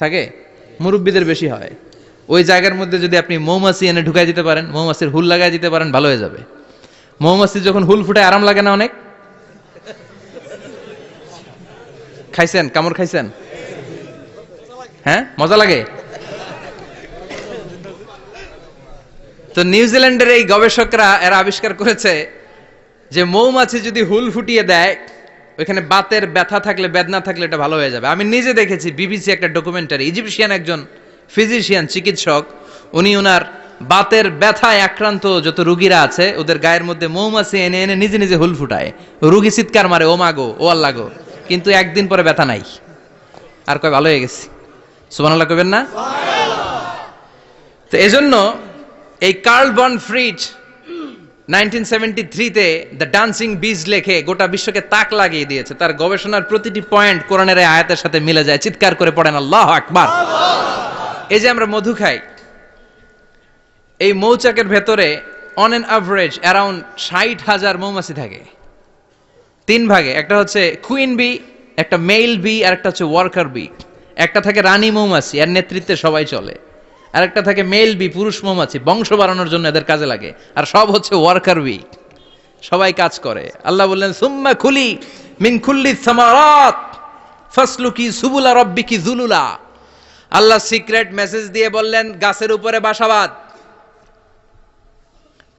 S1: থাকে? মুরব্বীদের বেশি হয়। ওই জায়গার মধ্যে যদি আপনি মৌমাছি এনে ঢুকাই দিতে পারেন, মৌমাছির হুল লাগাই দিতে পারেন, ভালো হয়ে যাবে। মৌমাছি যখন হুল ফুটায় আরাম লাগে না অনেক? খাইছেন? কামড় খাইছেন? হ্যাঁ, মজা লাগে। তো নিউজিল্যান্ডের এই গবেষকরা এরা আবিষ্কার করেছে যে মৌমাছি যদি হুল ফুটিয়ে দেয়, ওইখানে বাতের ব্যথা থাকলে, বেদনা থাকলে এটা ভালো হয়ে যাবে। আমি নিজে দেখেছি, বিবিসি একটা ডকুমেন্টারি, ইজিপশিয়ান একজন ফিজিশিয়ান, চিকিৎসক, উনি ওনার বাতের ব্যথায় আক্রান্ত যত রুগীরা আছে ওদের গায়ের মধ্যে মৌমাছি এনে এনে নিজে নিজে হুল ফুটায়। রুগী চিৎকার মারে, ও মাগো, ও আল্লাহ গো, কিন্তু একদিন পরে ব্যথা নাই, আর কয় ভালো হয়ে গেছি। সুবহানাল্লাহ কইবেন না? তো এজন্য এই কার্ল বন ফ্রিজ 1973-তে দ্য ডান্সিং বিজ লেখে গোটা বিশ্বকে তাক লাগিয়ে দিয়েছে। তার গবেষণার প্রতিটি পয়েন্ট কোরআনের এই আয়াতের সাথে মিলে যায়। চিৎকার করে পড়েন আল্লাহু আকবার। এই যে আমরা মধু খাই, এই মৌচাকের ভেতরে অন এন অ্যাভারেজ অ্যারাউন্ড 60,000 মৌমাছি থাকে। তিন ভাগে, একটা হচ্ছে কুইন বি, একটা মেল বি, আর একটা হচ্ছে ওয়ার্কার বি। একটা থাকে রানী মৌমাছি, এর নেতৃত্বে সবাই চলে। আর একটা থাকে মেল বি, পুরুষ মৌমাছি, বংশ বাড়ানোর জন্য এদের কাজে লাগে। আর সব হচ্ছে ওয়ার্কার বি, সবাই কাজ করে। আল্লাহ বললেন সুম্মা খুলি মিন কুল্লি সামারাত ফাসলুকি সুবুলা রাব্বিকি যুলুলা। আল্লাহ সিক্রেট মেসেজ দিয়ে বললেন, গাছের উপরে বাসাবাদ,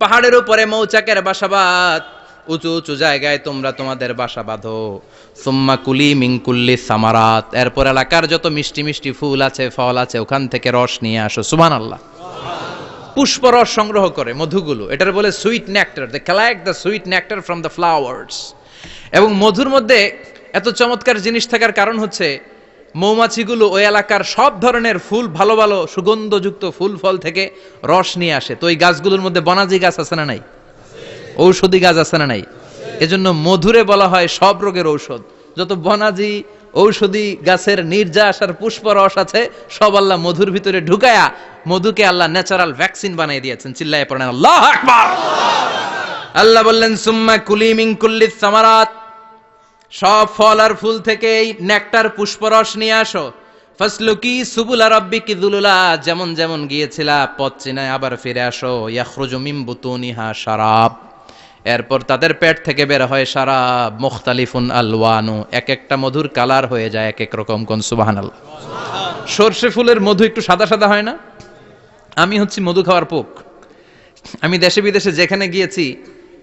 S1: পাহাড়ের উপরে মৌচাকের বাসাবাদ, উঁচু উঁচু জায়গায় তোমরা তোমাদের বাসা বাঁধো। সুম্মা কুলি মিন কুল্লি সামারাত, এরপর এলাকার যত মিষ্টি মিষ্টি ফুল আছে, ফল আছে, ওখান থেকে রস নিয়ে আসো। সুবহানাল্লাহ। পুষ্প রস সংগ্রহ করে মধুগুলো, এটার বলে sweet nectar. They collect the sweet nectar from the flowers. এবং মধুর মধ্যে এত চমৎকার জিনিস থাকার কারণ হচ্ছে মৌমাছিগুলো ওই এলাকার সব ধরনের ফুল, ভালো ভালো সুগন্ধযুক্ত ফুল ফল থেকে রস নিয়ে আসে। তো ওই গাছগুলোর মধ্যে বনাজি গাছ আছে না নাই? ঔষধি গাছ আছে না নাই? এজন্য মধুরে বলা হয় সব রোগের ঔষধ। যত বনাজি ঔষধি গাছের নির্যাস আর পুষ্প রস আছে, সব আল্লাহ মধুর ভিতরে ঢুকায়া মধুকে আল্লাহ ন্যাচারাল ভ্যাকসিন বানিয়ে দিয়েছেন। চিল্লায়ে পড়েন আল্লাহু আকবার। আল্লাহ বললেন সুম্মা কুলি মিন কুল্লি সামারাত, সব ফল আর ফুল থেকে এই নেকটার পুষ্পরস নিয়ে আসো। ফাসলুকি সুবুলা রাব্বিকি যুলুলা, যেমন যেমন গিয়েছিলা পথ চিনায় আবার ফিরে আসো। ইয়াখরুজু মিন বুতুনিহা শারাব, এরপর তাদের পেট থেকে বের হয় শারাব। মুখতালিফুন আলওয়ানু, এক একটা মধুর কালার হয়ে যায় এক এক রকম। কোন সুবহানাল্লাহ। সরষে ফুলের মধু একটু সাদা সাদা হয় না? আমি হচ্ছি মধু খাওয়ার পোক। আমি দেশে বিদেশে যেখানে গিয়েছি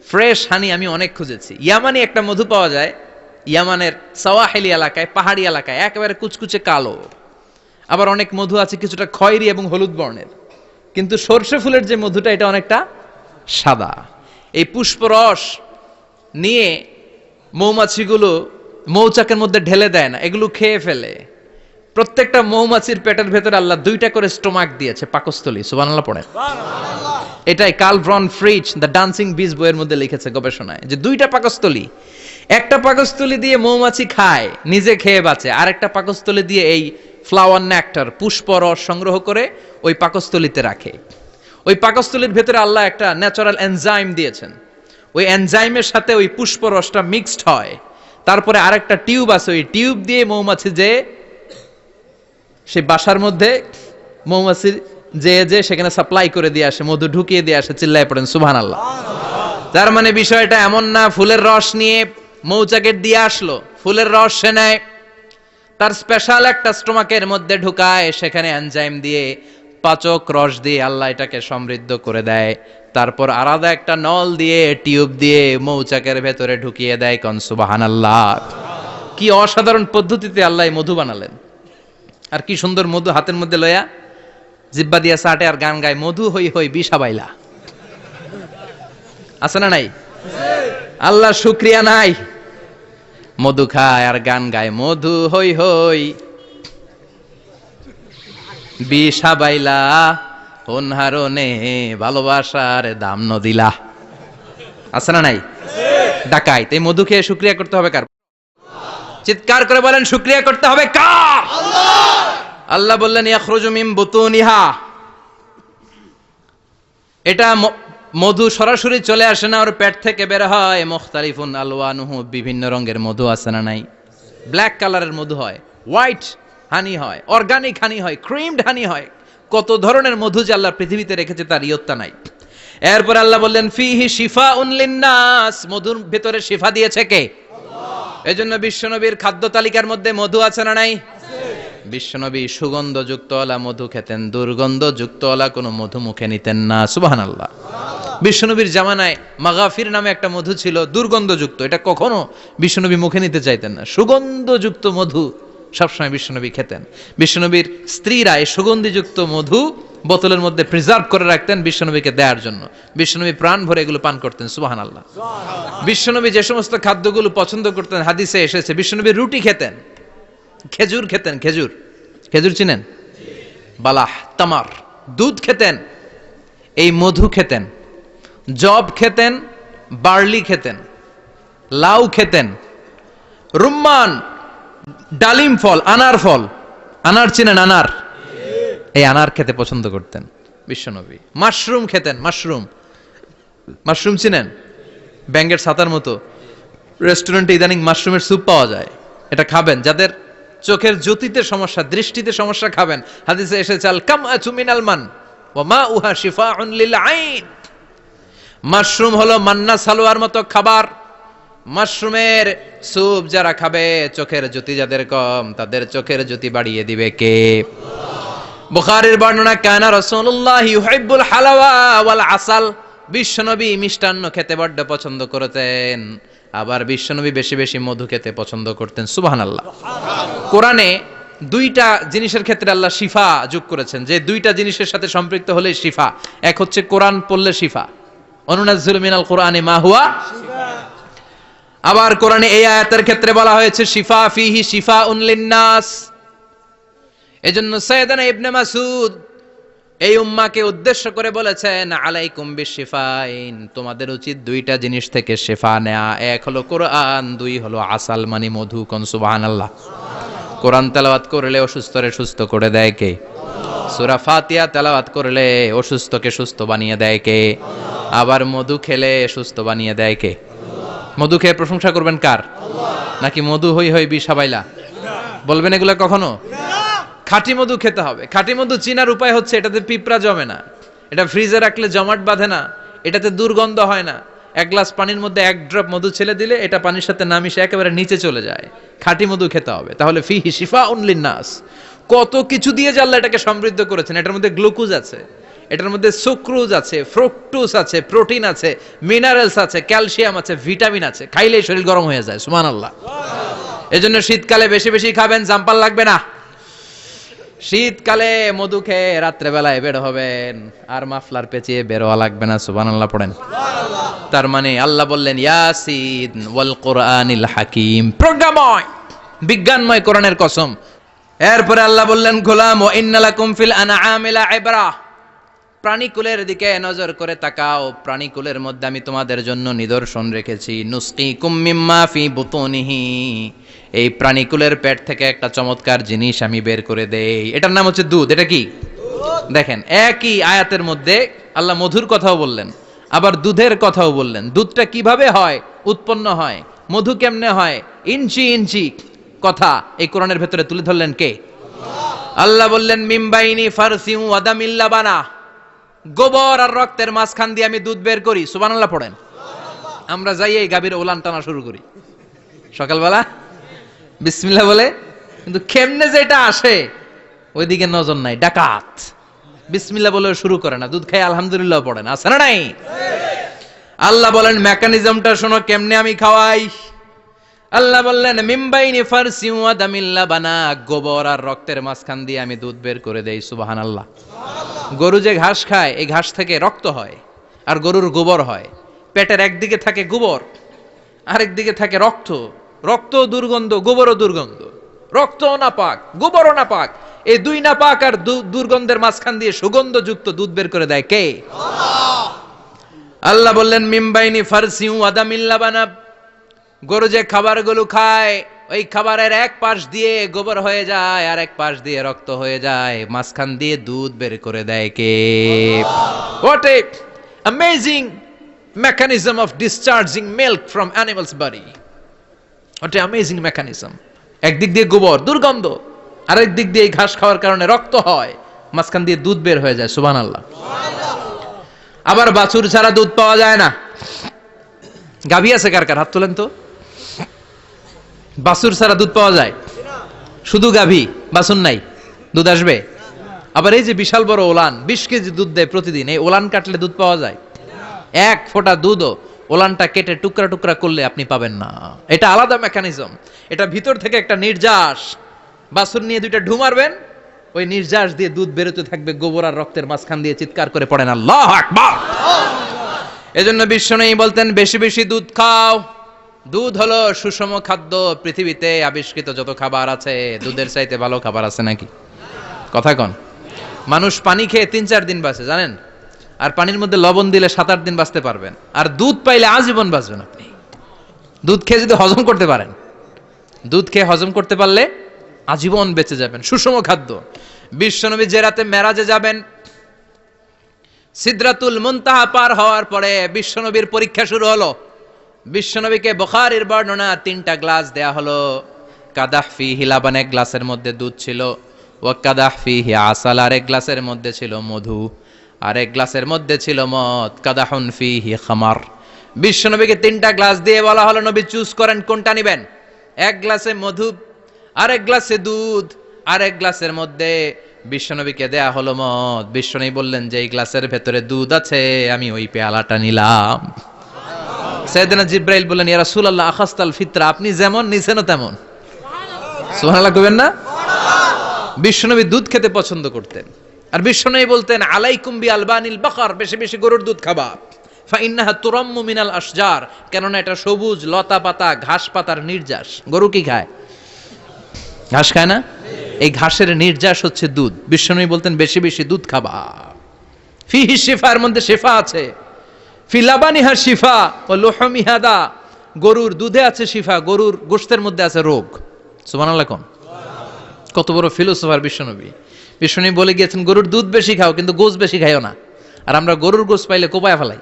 S1: ফ্রেশ হানি আমি অনেক খুঁজেছি। ইয়ামানি একটা মধু পাওয়া যায়, ইয়ামানের সাওয়াহিলি এলাকায়, পাহাড়ি এলাকায়, একেবারে কুচকুচে কালো। আবার অনেক মধু আছে কিছুটা খয়েরি এবং হলুদ বর্ণের। কিন্তু সরষে ফুলের যে মধুটা, এটা অনেকটা সাদা। এই পুষ্পরস নিয়ে মৌমাছিগুলো মৌচাকের মধ্যে ঢেলে দেয় না, এগুলো খেয়ে ফেলে। প্রত্যেকটা মৌমাছির পেটের ভেতরে আল্লাহ 2টা করে স্টোমাক দিয়েছে, পাকস্থলী। সুবহানাল্লাহ পড়েন। এটাই Karl von Frisch the dancing bees বইয়ের মধ্যে লিখেছে গবেষণায়, যে 2টা পাকস্থলী। একটা পাকস্থলী দিয়ে মৌমাছি খায়, নিজে খেয়ে বাঁচে। আর একটা পাকস্থলী দিয়ে এই ফ্লাওয়ার নেক্টার, পুষ্পরস সংগ্রহ করে ওই পাকস্থলীতে রাখে। ওই পাকস্থলীর ভেতরে আল্লাহ একটা ন্যাচারাল এনজাইম দিয়েছেন। ওই এনজাইমের সাথে ওই পুষ্পরসটা মিক্সড হয়। তারপরে আরেকটা টিউব আছে, ওই টিউব দিয়ে মৌমাছি যে সেই বাসার মধ্যে মৌমাছি যে সেখানে সাপ্লাই করে দিয়ে আসে, মধু ঢুকিয়ে দিয়ে আসে। চিল্লায় পড়েন সুবহানাল্লাহ। তার মানে বিষয়টা এমন না ফুলের রস নিয়ে মৌচাকের দিয়ে আসলো, ফুলের রস সে নেয়, তার স্পেশাল একটা স্টোমাকের মধ্যে ঢুকায়, সেখানে এনজাইম দিয়ে, পাচক রস দিয়ে আল্লাহ এটাকে সমৃদ্ধ করে দেয়। তারপর আলাদা একটা নল দিয়ে, টিউব দিয়ে মৌচাকের ভেতরে ঢুকিয়ে দেয়। কোন সুবহানাল্লাহ। কি অসাধারণ পদ্ধতিতে আল্লাহ মধু বানালেন। আর কি সুন্দর মধু হাতের মধ্যে লয়া জিব্বা দিয়া চাটে আর গান গায়, মধু হই হই বিষাবাইলা। আছে না নাই? আল্লাহ শুকরিয়া নাই? মধু খায় আর গান গায়, মধু হই হই বিষাবাইলা, অনহারনে ভালোবাসার দাম নদিলা। আছে না নাই? ডাকাইত। এই মধু খেয়ে শুকরিয়া করতে হবে কার? চিৎকার করে বলেন শুকরিয়া করতে হবে কার? আল্লাহ বললেন ইয়াখরুজু মিন বুতুনিহা, এটা মধু সরাসরি চলে আসে না, ওর পেট থেকে বের হয়। মুখতালিফুন আলওয়ানুহু, বিভিন্ন রঙের মধু আছে না নাই? ব্ল্যাক কালারের মধু হয়, হোয়াইট হানি হয়, অর্গানিক হানি হয়, ক্রিমড হানি হয়, কত ধরনের মধু যে আল্লাহ পৃথিবীতে রেখেছে তার ইয়ত্তা নাই। এরপর আল্লাহ বললেন ফিহি শিফাউন লিন্নাস, মধুর ভেতরে শিফা দিয়েছে কে? আল্লাহ। এজন্য বিশ্বনবীর খাদ্য তালিকার মধ্যে মধু আছে না নাই? বিশ্বনবী সুগন্ধযুক্তওয়ালা মধু খেতেন, দুর্গন্ধযুক্তওয়ালা কোনো মধু মুখে নিতেন না। সুবহানাল্লাহ। বিশ্বনবীর জামানায় মাগাফির নামে একটা মধু ছিল, দুর্গন্ধযুক্ত, এটা কখনো বিশ্বনবী মুখে নিতে চাইতেন না। সুগন্ধযুক্ত মধু সবসময় বিশ্বনবী খেতেন। বিশ্বনবীর স্ত্রীরা এই সুগন্ধিযুক্ত মধু বোতলের মধ্যে প্রিজার্ভ করে রাখতেন বিশ্বনবীকে দেওয়ার জন্য। বিশ্বনবী প্রাণ ভরে এগুলো পান করতেন। সুবহানাল্লাহ। বিশ্বনবী যে সমস্ত খাদ্যগুলো পছন্দ করতেন হাদিসে এসেছে, বিশ্বনবী রুটি খেতেন, খেজুর খেতেন, খেজুর, খেজুর চিনেন? বালাহ, তামার, দুধ খেতেন, এই মধু খেতেন, জব খেতেন, বার্লি খেতেন, লাউ খেতেন, রুম্মান, ডালিম ফল, আনার ফল, আনার চিনেন? আনার, এই আনার খেতে পছন্দ করতেন বিশ্বনবী। মাশরুম খেতেন, মাশরুম, মাশরুম চিনেন? ব্যাঙ্গের ছাতার মতো। রেস্টুরেন্টে ইদানিং মাশরুমের স্যুপ পাওয়া যায়, এটা খাবেন। যাদের চোখের জ্যোতিতে সমস্যা, দৃষ্টিতে সমস্যা, খাবেন। হাদিসে এসেছে আল কামআতু মিনাল মান ওয়া মাউহা শিফাউন লিল আইন। মাশরুম হলো মান্না সালোয়ার মতো খাবার। মাশরুমের স্যুপ যারা খাবে, চোখের জ্যোতি যাদের কম, তাদের চোখের জ্যোতি বাড়িয়ে দিবে কে? বুখারীর বর্ণনা, কানা রাসূলুল্লাহ ইউহিব্বুল হালাওয়া ওয়াল আসাল, বিশ্বনবী মিষ্টান্ন খেতে বড্ড পছন্দ করতেন, আবার বিশ্বনবী বেশি বেশি মধু খেতে পছন্দ করতেন। সুবহানাল্লাহ। কোরআনে দুইটা জিনিসের ক্ষেত্রে আল্লাহ শিফা যোগ করেছেন, যে দুইটা জিনিসের সাথে সম্পৃক্ত হলে শিফা। এক হচ্ছে কোরআন পড়লে শিফা, অনুনাজ্জিলু মিনাল কোরআনি মা হুয়া শিফা। আবার কোরআনে এই আয়াতের ক্ষেত্রে বলা হয়েছে শিফা ফিহি শিফাউন লিন্নাস। এজন্য সাইয়েদানা ইবনে মাসউদ এই উম্মাকে উদ্দেশ্য করে বলেছেন আলাইকুম বিশিফাইন, তোমাদের উচিত দুইটা জিনিস থেকে শিফা নেয়া। এক হলো কোরআন, দুই হলো আসাল মানে মধু। কোন সুবহানাল্লাহ। কোরআন তেলাওয়াত করলে অসুস্থরে সুস্থ করে দেয় কে? সূরা ফাতিহা তেলাওয়াত করলে অসুস্থকে সুস্থ বানিয়ে দেয় কে? আবার মধু খেলে সুস্থ বানিয়ে দেয় কে? মধু খেয়ে প্রশংসা করবেন কার? নাকি মধু হই হই বিষাবাইলা বলবেন এগুলা কখনো? খাঁটি মধু খেতে হবে। খাঁটি মধু চিনার উপায় হচ্ছে এটাতে পিঁপড়া জমে না, এটা ফ্রিজে রাখলে জমাট বাঁধে না, এটাতে দুর্গন্ধ হয় না। এক গ্লাস পানির মধ্যে এক ড্রপ মধু ছেলে দিলে এটা পানির সাথে না মিশে একেবারে নিচে চলে যায়। খাঁটি মধু খেতে হবে। তাহলে ফিহি শিফাউন লিন্নাস। কত কিছু দিয়ে যে আল্লাহ এটাকে সমৃদ্ধ করেছেন। এটার মধ্যে গ্লুকোজ আছে, এটার মধ্যে সুক্রোজ আছে, ফ্রুকটোজ আছে, প্রোটিন আছে, মিনারেলস আছে, ক্যালসিয়াম আছে, ভিটামিন আছে। খাইলেই শরীর গরম হয়ে যায়। সুবহানাল্লাহ। এজন্য শীতকালে বেশি বেশি খাবেন, জাম্পার লাগবে না। শীতকালে মধু খেয়ে রাত্রে বেলায় বের হবেন, আর মাফলার পেঁচিয়ে বের হওয়া লাগবে না। সুবহানাল্লাহ পড়েন। তার মানে আল্লাহ বললেন ইয়াসিন ওয়াল কোরআনিল হাকিম, প্রজ্ঞাময় বিজ্ঞানময় কোরআনের কসম। এরপরে আল্লাহ বললেন গোলাম ওয়া ইন্নালাকুম ফিল আনআমি লাইবরা, প্রাণীকুলের দিকে নজর করে তাকাও, প্রাণীকুলের মধ্যে আমি তোমাদের জন্য নিদর্শন রেখেছি। নুসকিকুম মিম্মা ফি বুতুনিহি, এই প্রাণীকুলের পেট থেকে একটা চমৎকার জিনিস আমি বের করে দেই, এটার নাম হচ্ছে দুধ। এটা কি? দেখেন, একই আয়াতের মধ্যে আল্লাহ মধুর কথাও বললেন, আবার দুধের কথাও বললেন। দুধটা কিভাবে হয়, উৎপন্ন হয়, মধু কেমনে হয়, ইঞ্চি ইঞ্চি কথা এই কোরআনের ভেতরে তুলে ধরলেন কে? আল্লাহ বললেন মিমবাইনি ফারসিউ ওয়াদামিল লাবানা, গোবর আর রক্তের মাঝখান দিয়ে আমি দুধ বের করি। সুবহানাল্লাহ পড়েন। আমরা যাই এই গাভীর ওলান টানা শুরু করি সকালবেলা বিসমিল্লাহ বলে, কিন্তু কেমনে যে এটা আসে ওইদিকে নজর নাই। ডাকাত বিসমিল্লাহ বলে শুরু করে না, দুধ খাই আলহামদুলিল্লাহ পড়ে না, আছে না নাই? আল্লাহ বলেন মেকানিজমটা শোনো কেমনে আমি খাওয়াই। আল্লাহ বললেন মিমবাইনি ফারসি ওয়া দামিল লাবানা, গোবর আর রক্তের মাঝখান দিয়ে আমি দুধ বের করে দেই। সুবহানাল্লাহ। গরু যে ঘাস খায়, এই ঘাস থেকে রক্ত হয় আর গরুর গোবর হয়। পেটের একদিকে থাকে গোবর, আরেক দিকে থাকে রক্ত। রক্ত দুর্গন্ধ, গোবরও দুর্গন্ধ। রক্তও নাপাক, গোবরও নাপাক। এই দুই নাপাক আর দুর্গন্ধের মাঝখান দিয়ে সুগন্ধযুক্ত দুধ বের করে দেয় কে? আল্লাহ বললেন মিমবাইনি ফারসি ওয়া দামিল লাবানা, গরু যে খাবারগুলো খায় ওই খাবারের এক পাশ দিয়ে গোবর হয়ে যায় আর এক পাশ দিয়ে রক্ত হয়ে যায়, মাঝখান দিয়ে দুধ বের করে দেয় কে? What a amazing mechanism of discharging milk from animal's body. What a amazing mechanism. একদিক দিয়ে গোবর দুর্গন্ধ, আরেক দিক দিয়ে এই ঘাস খাওয়ার কারণে রক্ত হয়, মাঝখান দিয়ে দুধ বের হয়ে যায়। সুবহানাল্লাহ। আবার বাছুর ছাড়া দুধ পাওয়া যায় না। গাভী আছে কার কার? হাত তোলেন তো। বাছুর ছাড়া দুধ পাওয়া যায়? শুধু গাভী, বাছুর নাই, দুধ আসবে? আবার এই যে বিশাল বড় ওলান, 20 কেজি দুধ দেয় প্রতিদিন, এই ওলান কাটলে দুধ পাওয়া যায়? এক ফোঁটা দুধও ওলানটা কেটে টুকরা টুকরা করলে আপনি পাবেন না। এটা আলাদা মেকানিজম। এটা ভিতর থেকে একটা নির্যাস। বাছুর নিয়ে দুইটা ঢু মারবেন, ওই নির্যাস দিয়ে দুধ বেরোতে থাকবে, গোবর আর রক্তের মাঝখান দিয়ে চিৎকার করে পড়েন আল্লাহু আকবার। এজন্য বিশ্বনবী বলতেন বেশি বেশি দুধ খাও। দুধ হলো সুষম খাদ্য। পৃথিবীতে আবিষ্কৃত যত খাবার আছে, দুধের চাইতে ভালো খাবার আছে নাকি? কথা কন। মানুষ পানি খেয়ে 3-4 দিন বাঁচে, জানেন? আর পানির মধ্যে লবণ দিলে 7-8 দিন বাঁচতে পারবেন। আর দুধ পাইলে আজীবন বাঁচবেন আপনি। দুধ খেয়ে যদি হজম করতে পারেন, দুধ খেয়ে হজম করতে পারলে আজীবন বেঁচে যাবেন। সুষম খাদ্য। বিশ্বনবী যে রাতে মেরাজে যাবেন, সিদরাতুল মুনতাহা পার হওয়ার পরে বিশ্বনবীর পরীক্ষা শুরু হলো। বিশ্বনবীকে বুখারীর বর্ণনা 3টা গ্লাস দেয়া হলো। কাদাহ ফিহি লাবান, এক গ্লাসের মধ্যে দুধ ছিল। ওয়া কাদাহ ফিহি আসাল, আর এক গ্লাসের মধ্যে ছিল মধু। আর এক গ্লাসের মধ্যে ছিল মদ। কাদাহুন ফিহি খামার। বিশ্বনবীকে 3টা গ্লাস দিয়ে বলা হলো, নবী চুজ করেন কোনটা নেবেন। এক গ্লাসে মধু, আর এক গ্লাসে দুধ, আর এক গ্লাসের মধ্যে বিশ্বনবীকে দেয়া হলো মদ। বিশ্বনবী বললেন যে এই গ্লাসের ভেতরে দুধ আছে, আমি ওই পেয়ালাটা নিলাম। সাইয়েদনা জিব্রাইল বললেন, ইয়া রাসূলুল্লাহ আখাস্তাল ফিতরা, আপনি যেমন নিছেন তেমন। সুবহানাল্লাহ কইবেন না? বিশ্বনবী দুধ খেতে পছন্দ করতেন। আর বিশ্বনবী বলতেন, আলাইকুম বি আলবানিল বাকার, বেশি বেশি গরুর দুধ খাবা। ফা ইন্নাহা তুরাম্মু মিনাল আশজার, কেননা এটা সবুজ লতা পাতা ঘাস পাতার নির্যাস। গরু কি খায়? ঘাস খায় না? এই ঘাসের নির্যাস হচ্ছে দুধ। বিশ্বনবী বলতেন বেশি বেশি দুধ খাবা। ফিহি শিফা, এর মধ্যে শিফা আছে। ফি লাবানিহা শিফা ওয়া লুহুমিহা দা, গরুর দুধে আছে শিফা, গরুর গোশতের মধ্যে আছে রোগ। সুবহানাল্লাহ কোন। কত বড় ফিলোসোফার বিশ্বনবী। বিশ্বনবী বলে গিয়েছেন গরুর দুধ বেশি খাও, কিন্তু গোশ বেশি খাইও না। আর আমরা গরুর গোশ পাইলে কোপায় ফেলাই।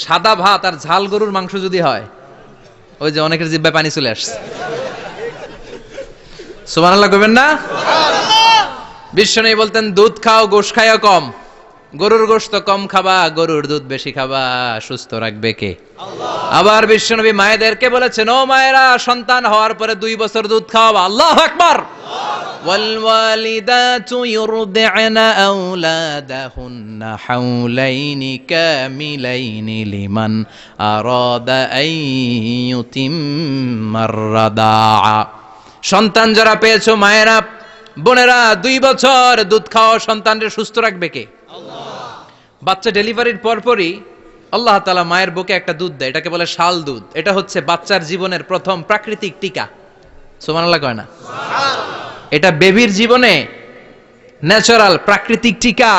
S1: সাদা ভাত আর ঝাল গরুর মাংস যদি হয়, ওই যে অনেকের জিহ্বায় পানি চলে আসছে। সুবহানাল্লাহ কইবেন না? বিশ্বনবী বলতেন দুধ খাও, গোশ খাইও কম। গরুর গোশত কম খাবা, গরুর দুধ বেশি খাবা। সুস্থ রাখবে কে? আল্লাহ। আবার বিশ্বনবী মায়েদেরকে বলেছেন, ও মায়েরা, সন্তান হওয়ার পরে 2 বছর দুধ খাওয়াবা। আল্লাহু আকবার। ওয়াল ওয়ালিদাতু ইউরদি'না আওলাদাহুন্না হাওলাইনি কামিলাইনি লিমান আরাদা আন ইউতিম্মার রাদাআ। সন্তান যারা পেয়েছো মায়েরা, বোনেরা, 2 বছর দুধ খাও। সন্তানকে সুস্থ রাখবে কে? আল্লাহ। বাচ্চা ডেলিভারির পরপরই আল্লাহ তাআলা মায়ের বুকে একটা দুধ দেয়, এটাকে বলে শাল দুধ। এটা হচ্ছে বাচ্চার জীবনের প্রথম প্রাকৃতিক টিকা। সুবহানাল্লাহ কয় না? সুবহানাল্লাহ। এটা বেবির জীবনে ন্যাচারাল প্রাকৃতিক টিকা,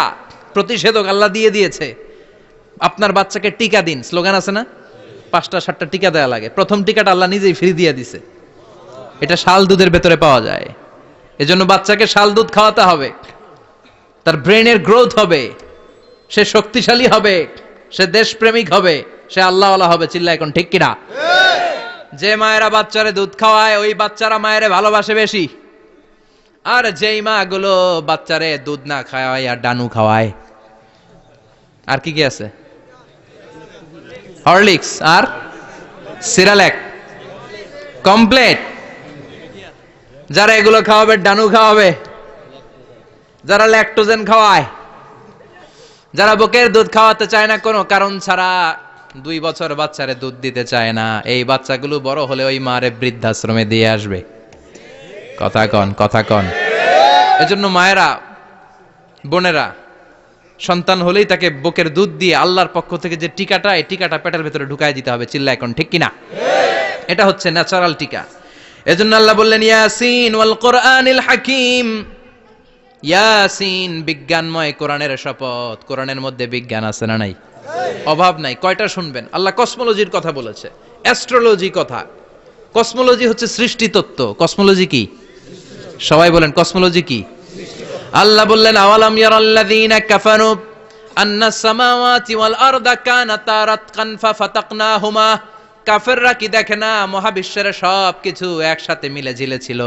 S1: প্রতিষেধক আল্লাহ দিয়ে দিয়েছে। আপনার বাচ্চাকে টিকা দিন, স্লোগান আছে না? 5টা-7টা টিকা দেয়া লাগে। প্রথম টিকাটা আল্লাহ নিজেই ফ্রি দিয়ে দিছে। এটা শাল দুধের ভেতরে পাওয়া যায়। এজন্য বাচ্চাকে শাল দুধ খাওয়াতে হবে। তার ব্রেনের গ্রোথ হবে, সে শক্তিশালী হবে, সে দেশপ্রেমিক হবে, সে আল্লাহওয়ালা হবে। চিল্লা এখন ঠিক কিনা? যে মায়েরা বাচ্চারে দুধ খাওয়ায়, ওই বাচ্চারা মায়েরে ভালোবাসে বেশি। আর যেই মা গুলো বাচ্চারে দুধ না খাওয়ায় আর ডানু খাওয়ায়, আর কি কি আছে? হরলিক্স আর সিরালেক, কমপ্লেট। যারা এগুলো খাওয়াবে, ডানু খাওয়াবে, যারা ল্যাকটোজেন খাওয়ায়, যারা বুকের দুধ খাওয়াতে চায় না কোনো কারণ ছাড়া, 2 বছর বাচ্চারে দুধ দিতে চায় না, এই বাচ্চাগুলো বড় হলে ওই মারে বৃদ্ধাশ্রমে দিয়ে আসবে। কথা কন, কথা কন। এজন্য মায়েরা, বোনেরা, সন্তান হলেই তাকে বুকের দুধ দিয়ে আল্লাহর পক্ষ থেকে যে টিকাটা, এই টিকাটা পেটের ভেতরে ঢুকায় দিতে হবে। চিল্লা এখন ঠিক কিনা? এটা হচ্ছে ন্যাচারাল টিকা। এজন্য আল্লাহ বললেন, ইয়াসিন ওয়াল কোরআনিল হাকিম। ইয়াসিন, বিজ্ঞানময় কোরআনের শপথ। কোরআনের মধ্যে বিজ্ঞান আছে না নাই? অভাব নাই। কয়টা শুনবেন? আল্লাহ কসমোলজির কথা বলেছে, অ্যাস্ট্রোলজি কথা। কসমোলজি হচ্ছে সৃষ্টি তত্ত্ব। কসমোলজি কি? সবাই বলেন কসমোলজি কি? আল্লাহ বললেন, আওয়ালাম ইয়ারাল্লাযীনা কাফারু আন্নাস সামাওয়াতি ওয়াল আরদা কানাতা রাতকান ফাফাতাকনাহুমা কাফেররা কি দেখে না মহাবিশ্বের সব কিছু একসাথে মিলে ঝিলে ছিল,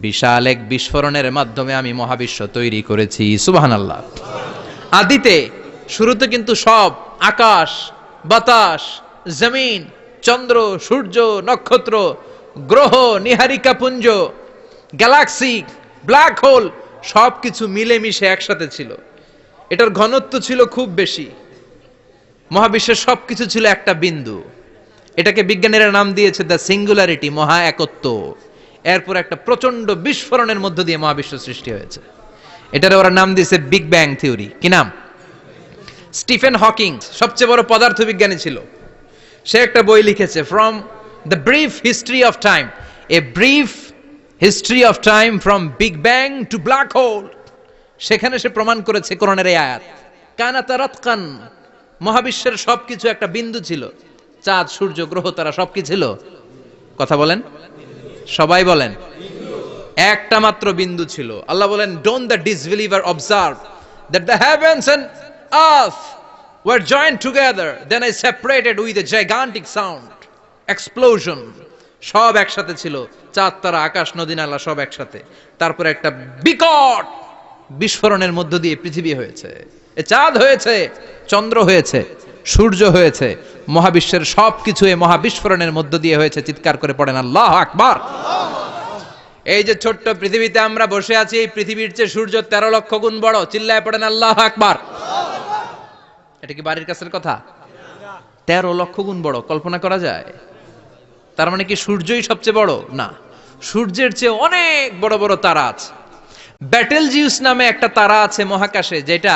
S1: বিশাল এক বিস্ফোরণের মাধ্যমে আমি মহাবিশ্ব তৈরি করেছি। সুবহানাল্লাহ। আদিতে শুরুতে কিন্তু সব আকাশ, বাতাস, জমিন, চন্দ্র, সূর্য, নক্ষত্র, গ্রহ, নীহারিকা পুঞ্জ, গ্যালাক্সি, ব্ল্যাক হোল সবকিছু মিলেমিশে একসাথে ছিল। এটার ঘনত্ব ছিল খুব বেশি। মহাবিশ্বের সবকিছু ছিল একটা বিন্দু। এটাকে বিজ্ঞানীরা নাম দিয়েছে দ্য সিঙ্গুলারিটি, মহা একত্ব। এরপর একটা প্রচন্ড বিস্ফোরণের মধ্য দিয়ে মহাবিশ্ব সৃষ্টি হয়েছে। এটার ওরা নাম দিয়েছে বিগ ব্যাং থিওরি। কি নাম? স্টিফেন হকিং সবচেয়ে বড় পদার্থবিজ্ঞানী ছিল। সে একটা বই লিখেছে, from the brief history of time, a brief history of time from big bang two black hole. সেখানে সে প্রমাণ করেছে কোরআনের এই আয়াত, কানাতা রাতকান, মহাবিশ্বের সবকিছু একটা বিন্দু ছিল। চাঁদ, সূর্য, গ্রহ, তারা সবকিছু ছিল। কথা বলেন, সবাই বলেন, একটা মাত্র বিন্দু ছিল। আল্লাহ বলেন, don't the disbeliever observe that the heavens and earth were joined together, then I separated with a gigantic sound, explosion. সব একসাথে ছিল, চাঁদ, তারা, আকাশ, নদী, নালা সব একসাথে। তারপরে একটা বিকট বিস্ফোরণের মধ্য দিয়ে পৃথিবী হয়েছে, এ চাঁদ হয়েছে, চন্দ্র হয়েছে, সূর্য হয়েছে, মহাবিশ্বের সবকিছু এই মহাবিস্ফোরণের মধ্য দিয়ে হয়েছে। চিৎকার করে পড়েন আল্লাহু আকবার। এই যে ছোট্ট পৃথিবীতে আমরা বসে আছি, এই পৃথিবীর চেয়ে সূর্য 13 লক্ষ গুণ বড়। চিল্লায় পড়েন আল্লাহু আকবার। এটা কি বাড়ির কাছের কথা? 13 লক্ষ গুণ বড়, কল্পনা করা যায়? তার মানে কি সূর্যই সবচেয়ে বড়? না, সূর্যের চেয়ে অনেক বড় বড় তারা আছে। ব্যাটেল জিউস নামে একটা তারা আছে মহাকাশে, যেটা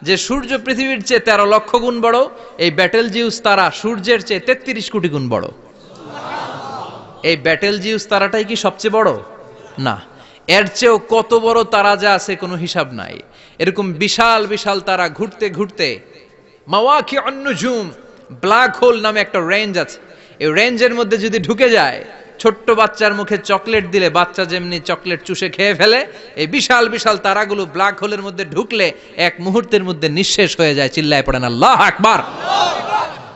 S1: যে সূর্য পৃথিবীর চেয়ে 13 লক্ষ গুণ বড়। এই ব্যাটেল জিউস তারা সূর্যের চেয়ে 33 কোটি গুণ বড়। এই ব্যাটেল জিউস তারাটাই কি সবচেয়ে বড়? না, এর চেয়েও কত বড় তারা যা আছে কোনো হিসাব নাই। এরকম বিশাল বিশাল তারা ঘুরতে ঘুরতে মাওয়াকিউন নুজুম, ব্ল্যাক হোল নামে একটা রেঞ্জ আছে। এই রেঞ্জের মধ্যে যদি ঢুকে যায়, ছোট্ট বাচ্চার মুখে চকলেট দিলে বাচ্চা যেমনি চকলেট চুষে খেয়ে ফেলে, এই বিশাল বিশাল তারাগুলো ব্ল্যাক হোলের মধ্যে ঢুকলে এক মুহূর্তের মধ্যে নিঃশেষ হয়ে যায়। চিল্লায় পড়েন আল্লাহু আকবার।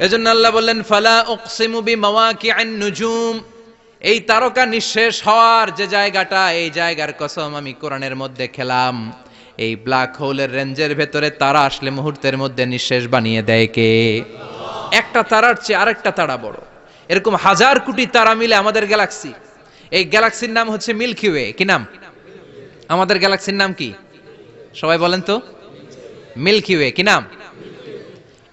S1: এজন্য আল্লাহ বললেন, ফালা উকসিমু বিমাওয়াকিউন নুজুম, এই তারকা নিঃশেষ হওয়ার যে জায়গাটা, এই জায়গার কসম আমি কোরআনের মধ্যে খেলাম। এই ব্ল্যাক হোলের রেঞ্জের ভেতরে তারা আসলে মুহূর্তের মধ্যে নিঃশেষ বানিয়ে দেয় কে? একটা তারার চেয়ে আরেকটা তারা বড়। এরকম হাজার কোটি তারা মিলে আমাদের গ্যালাক্সি। এই গ্যালাক্সির নাম হচ্ছে মিল্কি ওয়ে। কি নাম? আমাদের গ্যালাক্সির নাম কি? সবাই বলেন তো। Milky way. কি নাম?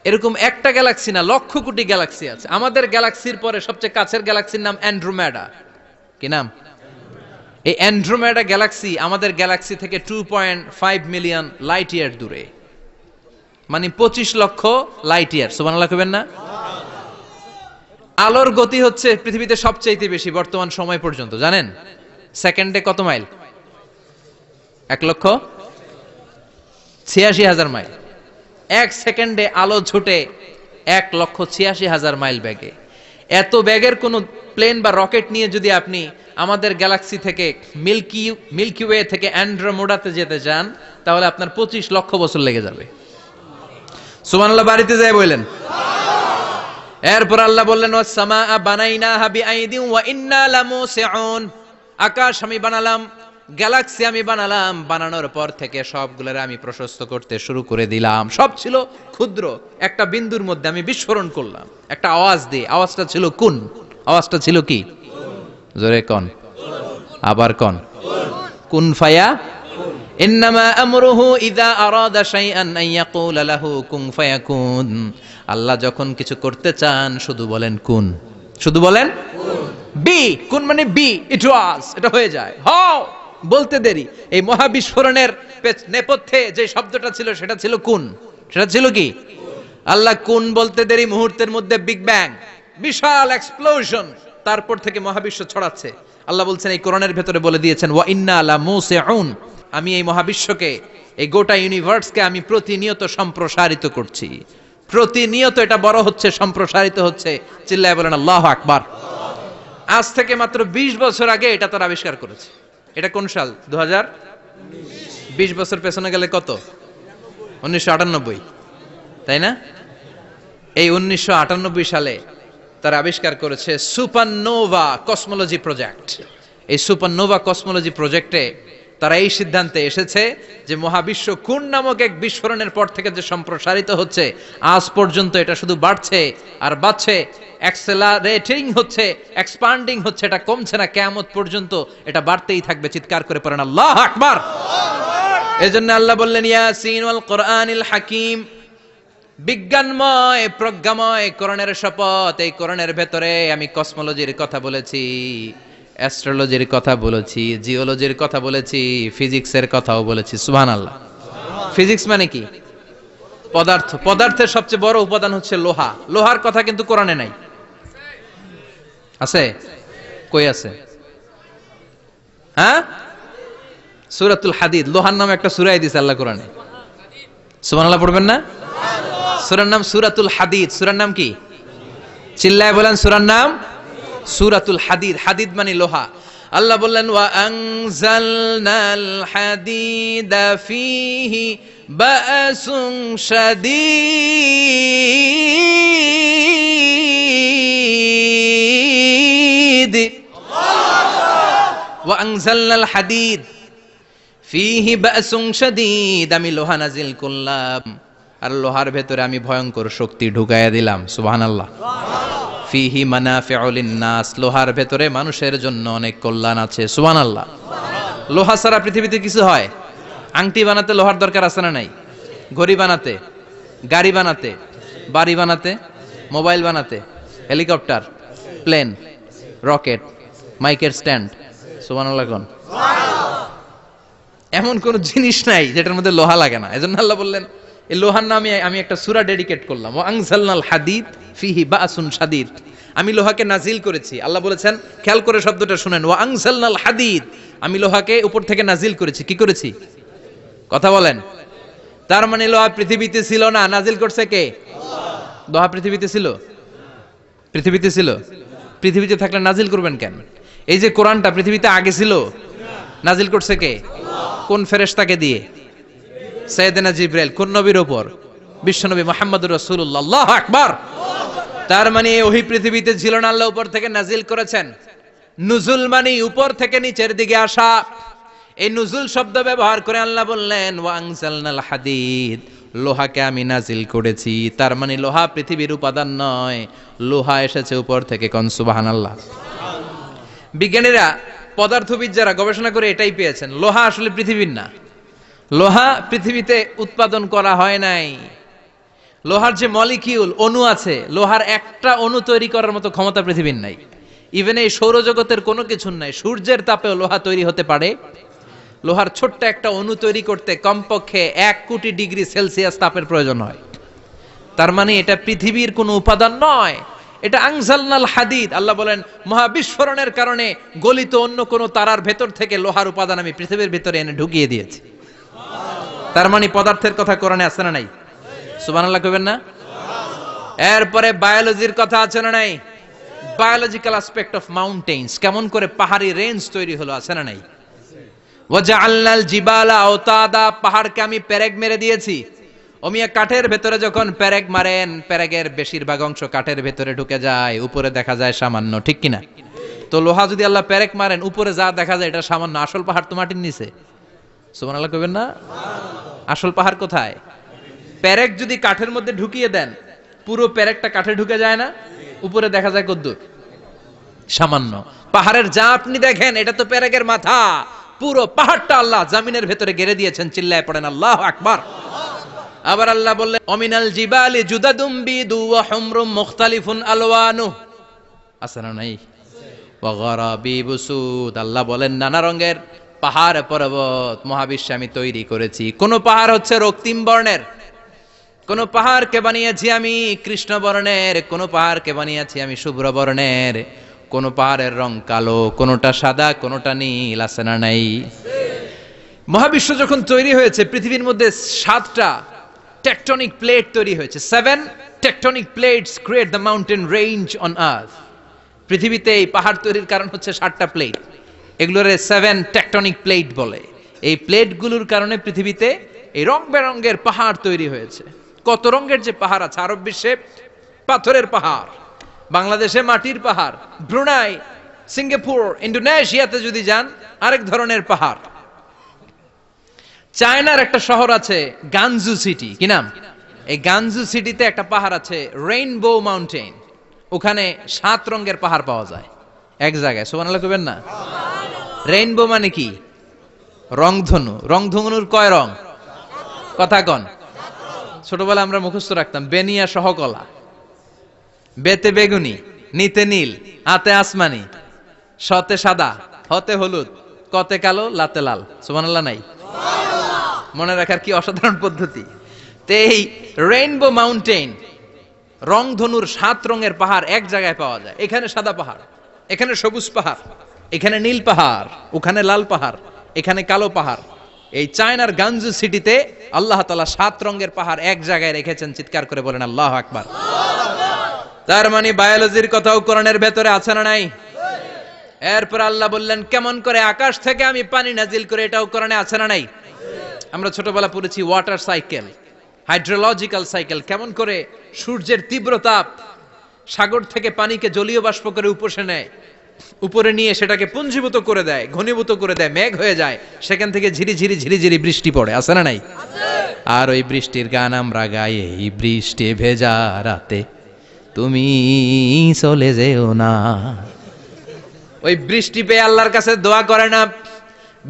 S1: এরকম একটা গ্যালাক্সি না, লক্ষ কোটি গ্যালাক্সি আছে। আমাদের গ্যালাক্সির পরে সবচেয়ে কাছের গ্যালাক্সির নাম অ্যান্ড্রোমেডা। কি নাম? এই অ্যান্ড্রোমেডা গ্যালাক্সি আমাদের গ্যালাক্সি থেকে 2.5 মিলিয়ন লাইট ইয়ার দূরে, মানে 25 লক্ষ লাইট ইয়ার। সুবহানাল্লাহ কইবেন না? আলোর গতি হচ্ছে পৃথিবীতে সবচেয়ে বেশি বর্তমান সময় পর্যন্ত, জানেন? সেকেন্ডে কত মাইল? 1,86,000 মাইল। এক সেকেন্ডে আলো ছুটে 1,86,000 মাইল বেগে। এত বেগের কোন প্লেন বা রকেট নিয়ে যদি আপনি আমাদের গ্যালাক্সি থেকে মিল্কি ওয়ে থেকে অ্যান্ড্রোমেডাতে যেতে চান, তাহলে আপনার 25 লক্ষ বছর লেগে যাবে। সুবহানাল্লাহ বাড়িতে যায় বললেন। এরপর আল্লাহ বললেন, ওয়াস সামাআ বানাইনাহা বিআইদিন ওয়া ইন্না লামুসিউন, আকাশ আমি বানালাম, গ্যালাক্সি আমি বানালাম, বানানোর পর থেকে সবগুলোর আমি প্রশস্ত করতে শুরু করে দিলাম। সব ছিল ক্ষুদ্র, একটা বিন্দুর মধ্যে আমি বিস্ফোরণ করলাম একটা আওয়াজ দিয়ে। আওয়াজটা ছিল কুন। আওয়াজটা ছিল কি? জোরে কোন, আবার কোন। কুন ফায়া ইন্নামা আমরুহু ইযা আরাদা শাইআন আন ইয়াকুলা লাহু কুন ফায়াকুন। আল্লাহ যখন কিছু করতে চান শুধু বলেন কুন, শুধু বলেন বি। কুন মানে বি, ইট ওয়াজ, এটা হয়ে যায়। হাও বলতে দেরি। এই মহাবিস্ফোরণের নেপথ্যে যে শব্দটা ছিল সেটা ছিল কুন। সেটা ছিল কি? আল্লাহ কুন বলতে দেরি, মুহূর্তের মধ্যে বিগ ব্যাং, বিশাল এক্সপ্লোশন। তারপর থেকে মহাবিশ্ব ছড়াচ্ছে। আল্লাহ বলছেন এই কোরআনের ভেতরে বলে দিয়েছেন, ওয়া ইন্না লামুসিউন, আমি এই মহাবিশ্বকে, এই গোটা ইউনিভার্সকে আমি প্রতিনিয়ত সম্প্রসারিত করছি। প্রতিনিয়ত এটা বড় হচ্ছে, সম্প্রসারিত হচ্ছে। চিল্লায় বলেন আল্লাহু আকবার। আজ থেকে মাত্র 20 বছর আগে এটা তারা আবিষ্কার করেছে। এটা কোন সাল? 2000। 20 বছর পেছনে গেলে কত? 1998, তাই না? এই 1998 সালে তারা আবিষ্কার করেছে সুপারনোভা কসমোলজি প্রজেক্ট। এই সুপারনোভা কসমোলজি প্রজেক্টে তারা এই সিদ্ধান্তে এসেছে যে মহাবিশ্ব কোন নামক এক বিস্ফোরণের পর থেকে যে সম্প্রসারিত হচ্ছে, আজ পর্যন্ত এটা শুধু বাড়ছে আর বাড়ছে, অ্যাক্সেলারেটিং হচ্ছে, এক্সপান্ডিং হচ্ছে, এটা কমছে না, কিয়ামত পর্যন্ত এটা বাড়তেই থাকবে। চিৎকার করে পড়েন আল্লাহু আকবার। এজন্য আল্লাহ বললেন ইয়াসিন ওয়াল কোরআনিল হাকিম, বিজ্ঞানময় প্রজ্ঞাময় কোরআনের শপথ। এই কোরআনের ভেতরে আমি কসমোলজির কথা বলেছি, অ্যাস্ট্রোলজির কথা বলেছি, জিওলজির কথা বলেছি, ফিজিক্সের কথাও বলেছি। সুবহানাল্লাহ। ফিজিক্স মানে কি? পদার্থ। পদার্থের সবচেয়ে বড় উপাদান হচ্ছে লোহা। লোহার কথা কিন্তু কোরআনে নাই। আছে? কই আছে? হ্যাঁ, সূরাতুল হাদিদ, লোহার নামে একটা সূরা দিয়েছে আল্লাহ কোরআনে। সুবহানাল্লাহ পড়বেন না? সূরার নাম সূরাতুল হাদিদ। সূরার নাম কি? চিল্লায় বলেন সূরার নাম সূরাতুল হাদিদ। হাদিদ মানে লোহা। আল্লাহ বললেন ওয়া আনজালনাল হাদিদা ফীহি বা'সুন শাদীদ। ওয়া আনজালনাল হাদিদ ফীহি বা'সুন শাদীদ, আমি লোহা নাজিল করলাম আর লোহার ভেতরে আমি ভয়ঙ্কর শক্তি ঢুকাইয়া দিলাম। সুবহানাল্লাহ। ফিহি মানাফিউ লিন-নাস, লোহার ভেতরে মানুষের জন্য অনেক কল্যাণ আছে। সুবহানাল্লাহ। লোহা ছাড়া পৃথিবীতে কিছু হয়? আংটি বানাতে লোহার দরকার আছে না নাই? ঘড়ি বানাতে, গাড়ি বানাতে, বাড়ি বানাতে, মোবাইল বানাতে, হেলিকপ্টার, প্লেন, রকেট, মাইকের স্ট্যান্ড। সুবহানাল্লাহ কোন? এমন কোন জিনিস নাই যেটার মধ্যে লোহা লাগে না। এজন্য আল্লাহ বললেন এই লোহার নামে আমি একটা সূরা ডেডিকেট করলাম, ওয়া আনজালনাল হাদিদ ফিহি বা'সুন শাদীদ। আমি লোহাকে নাজিল করেছি। আল্লাহ বলেছেন, খেয়াল করে শব্দটা শুনেন, ওয়া আনজালনাল হাদিদ, আমি লোহাকে উপর থেকে নাজিল করেছি। কি করেছি? কথা বলেন। তার মানে লোহা পৃথিবীতে ছিল না, নাজিল করছে কে? আল্লাহ। লোহা পৃথিবীতে ছিল? পৃথিবীতে ছিল। পৃথিবীতে থাকলে নাজিল করবেন কেন? এই যে কোরআনটা পৃথিবীতে আগে ছিল, নাজিল করছে কে? আল্লাহ। কোন ফেরেশতাকে দিয়ে? সাইয়েদনা জিবরাইল। কোন নবীর উপর? বিশ্বনবী মুহাম্মদুর রাসূলুল্লাহ। আল্লাহু আকবার। তার মানে ওহী পৃথিবীতে ছিল না, আল্লাহ উপর থেকে নাজিল করেছেন। নুজুল মানে উপর থেকে নিচের দিকে আসা। এই নুজুল শব্দ ব্যবহার করে আল্লাহ বললেন ওয়া আনজালনাল হাদিদ, লোহাকে আমি নাজিল করেছি। তার মানে লোহা পৃথিবীর উপাদান নয়, লোহা এসেছে উপর থেকে। কোন সুবহানাল্লাহ। বিজ্ঞানীরা, পদার্থবিদরা গবেষণা করে এটাই পেয়েছেন, লোহা আসলে পৃথিবীর না। লোহা পৃথিবীতে উৎপাদন করা হয় নাই। লোহার যে মলিকিউল, অণু আছে, লোহার একটা অণু তৈরি করার মতো ক্ষমতা পৃথিবীর নাই। ইভেন এই সৌরজগতের কোনো কিছুর নাই। সূর্যের তাপেও লোহা তৈরি হতে পারে। লোহার ছোট্ট একটা অণু তৈরি করতে কমপক্ষে 1 কোটি ডিগ্রি সেলসিয়াস তাপের প্রয়োজন হয়। তার মানে এটা পৃথিবীর কোনো উপাদান নয়, এটা আনজালনাল হাদিদ। আল্লাহ বলেন মহাবিস্ফোরণের কারণে গলিত অন্য কোনো তারার ভেতর থেকে লোহার উপাদান আমি পৃথিবীর ভিতরে এনে ঢুকিয়ে দিয়েছি। তার মানে পদার্থের কথা কোরআনে আছে না নাই? সুবহানাল্লাহ কইবেন না? এরপরে বায়োলজির কথা আছে না নাই? বায়োলজিক্যাল অ্যাসপেক্ট অফ মাউন্টেইনস, কেমন করে পাহাড়ি রেঞ্জ তৈরি হলো, আছে না নাই? ওয়াজআলনাল জিবালা আওতাদা, পাহাড়কে আমি পেরেক মেরে দিয়েছি। ওমিয়া কাঠের ভেতরে যখন পেরেক মারেন, পেরেকের বেশিরভাগ অংশ কাঠের ভেতরে ঢুকে যায়, উপরে দেখা যায় সামান্য, ঠিক কিনা? তো লোহা যদি আল্লাহ পেরেক মারেন, উপরে যা দেখা যায় এটা সামান্য, আসল পাহাড় তো মাটির নিচে। সুবহানাল্লাহ কইবেন না? আসল পাহাড় কোথায়? পেরেক যদি কাঠের মধ্যে ঢুকিয়ে দেন, পুরো পেরেকটা কাঠে ঢুকে যায় না, উপরে দেখা যায় কদ্দুর? সামান্য। পাহাড়ের যা আপনি দেখেন এটা তো পেরেকের মাথা, পুরো পাহাড়টা আল্লাহ জামিনের ভেতরে গেড়ে দিয়েছেন। চিল্লায় পড়েন আল্লাহু আকবার। আবার আল্লাহ বললেন অমিনাল জিবালি জুদাদুম বিদু ওয়া হুমরুম মুখতালিফুন আলওয়ানু, আছে না নাই? ওয়া গারাবিবু সুদ, আল্লাহ বলেন নানা রঙের পাহাড় পর্বত মহাবিশ্বে আমি তৈরি করেছি। কোন পাহাড় হচ্ছে রক্তিম বর্ণের, কোন পাহাড়কে বানিয়েছি আমি কৃষ্ণ বর্ণের, কোন পাহাড়কে বানিয়েছি আমি শুভ্র বর্ণের, কোন পাহাড়ের রং কালো, কোনটা সাদা, কোনটা নীল, আছে না নাই? মহাবিশ্ব যখন তৈরি হয়েছে, পৃথিবীর মধ্যে 7টা টেকটনিক প্লেট তৈরি হয়েছে। 7 tectonic plates create the mountain range on earth. পৃথিবীতে এই পাহাড় তৈরির কারণ হচ্ছে 7টা প্লেট। এগুলোরে 7 টেকটনিক প্লেট বলে। এই প্লেটগুলোর কারণে পৃথিবীতে এই রং বেরঙের পাহাড় তৈরি হয়েছে। কত রঙের যে পাহাড় আছে আরব বিশ্বে, পাথরের পাহাড়, বাংলাদেশে মাটির পাহাড়, ব্রুনাই, সিঙ্গাপুর, ইন্দোনেশিয়াতে যদি যান আরেক ধরনের পাহাড়। চায়নার একটা শহর আছে গানজু সিটি, কি নাম? এই গানজু সিটিতে একটা পাহাড় আছে রেইনবো মাউন্টেন। ওখানে 7 রঙের পাহাড় পাওয়া যায় এক জায়গায়। সুবহানাল্লাহ কইবেন না? রেইনবো মানে কি? রংধনু। রংধনুর কয় রং? কথা কন। ছোটবেলা আমরা মুখস্থ রাখতাম বেনিয়া সহকলা, বেতে বেগুনি, নিতে নীল, আতে আসমানি, শতে সাদা, হতে হলুদ, কতে কালো, লাতে লাল। সুবহানাল্লাহ নাই? মনে রাখার কি অসাধারণ পদ্ধতি। তো এই রেইনবো মাউন্টেন, রংধনুর 7 রঙের পাহাড় এক জায়গায় পাওয়া যায়। এখানে সাদা পাহাড়, এখানে সবুজ পাহাড়, এখানে নীল পাহাড়, ওখানে লাল পাহাড়, এখানে কালো পাহাড়। এই চায়নার গানজু সিটিতে আল্লাহ তাআলা 7 রঙের পাহাড় এক জায়গায় রেখেছেন। চিৎকার করে বলেন আল্লাহু আকবার। তার মানে বায়োলজির কথাও কোরআনের ভেতরে আছে না নাই? এরপর আল্লাহ বললেন কেমন করে আকাশ থেকে আমি পানি নাজিল করে, এটাও কোরআনে আছে না নাই? আমরা ছোটবেলা পড়েছি ওয়াটার সাইকেল, হাইড্রোলজিক্যাল সাইকেল, কেমন করে সূর্যের তীব্র তাপ সাগর থেকে পানিকে জলীয় বাষ্প করে উপসে নেয়, উপরে নিয়ে সেটাকে পুঞ্জীভূত করে দেয়, ঘনীভূত করে দেয়, মেঘ হয়ে যায়, সেখান থেকে ঝিরিঝিরি ঝিরিঝিরি বৃষ্টি পড়ে, আছে না নাই? আর ওই বৃষ্টির গান আমরা গাই, এই বৃষ্টি ভেজা রাতে তুমি চলে যেও না। ওই বৃষ্টি পেয়ে আল্লাহর কাছে দোয়া করে না?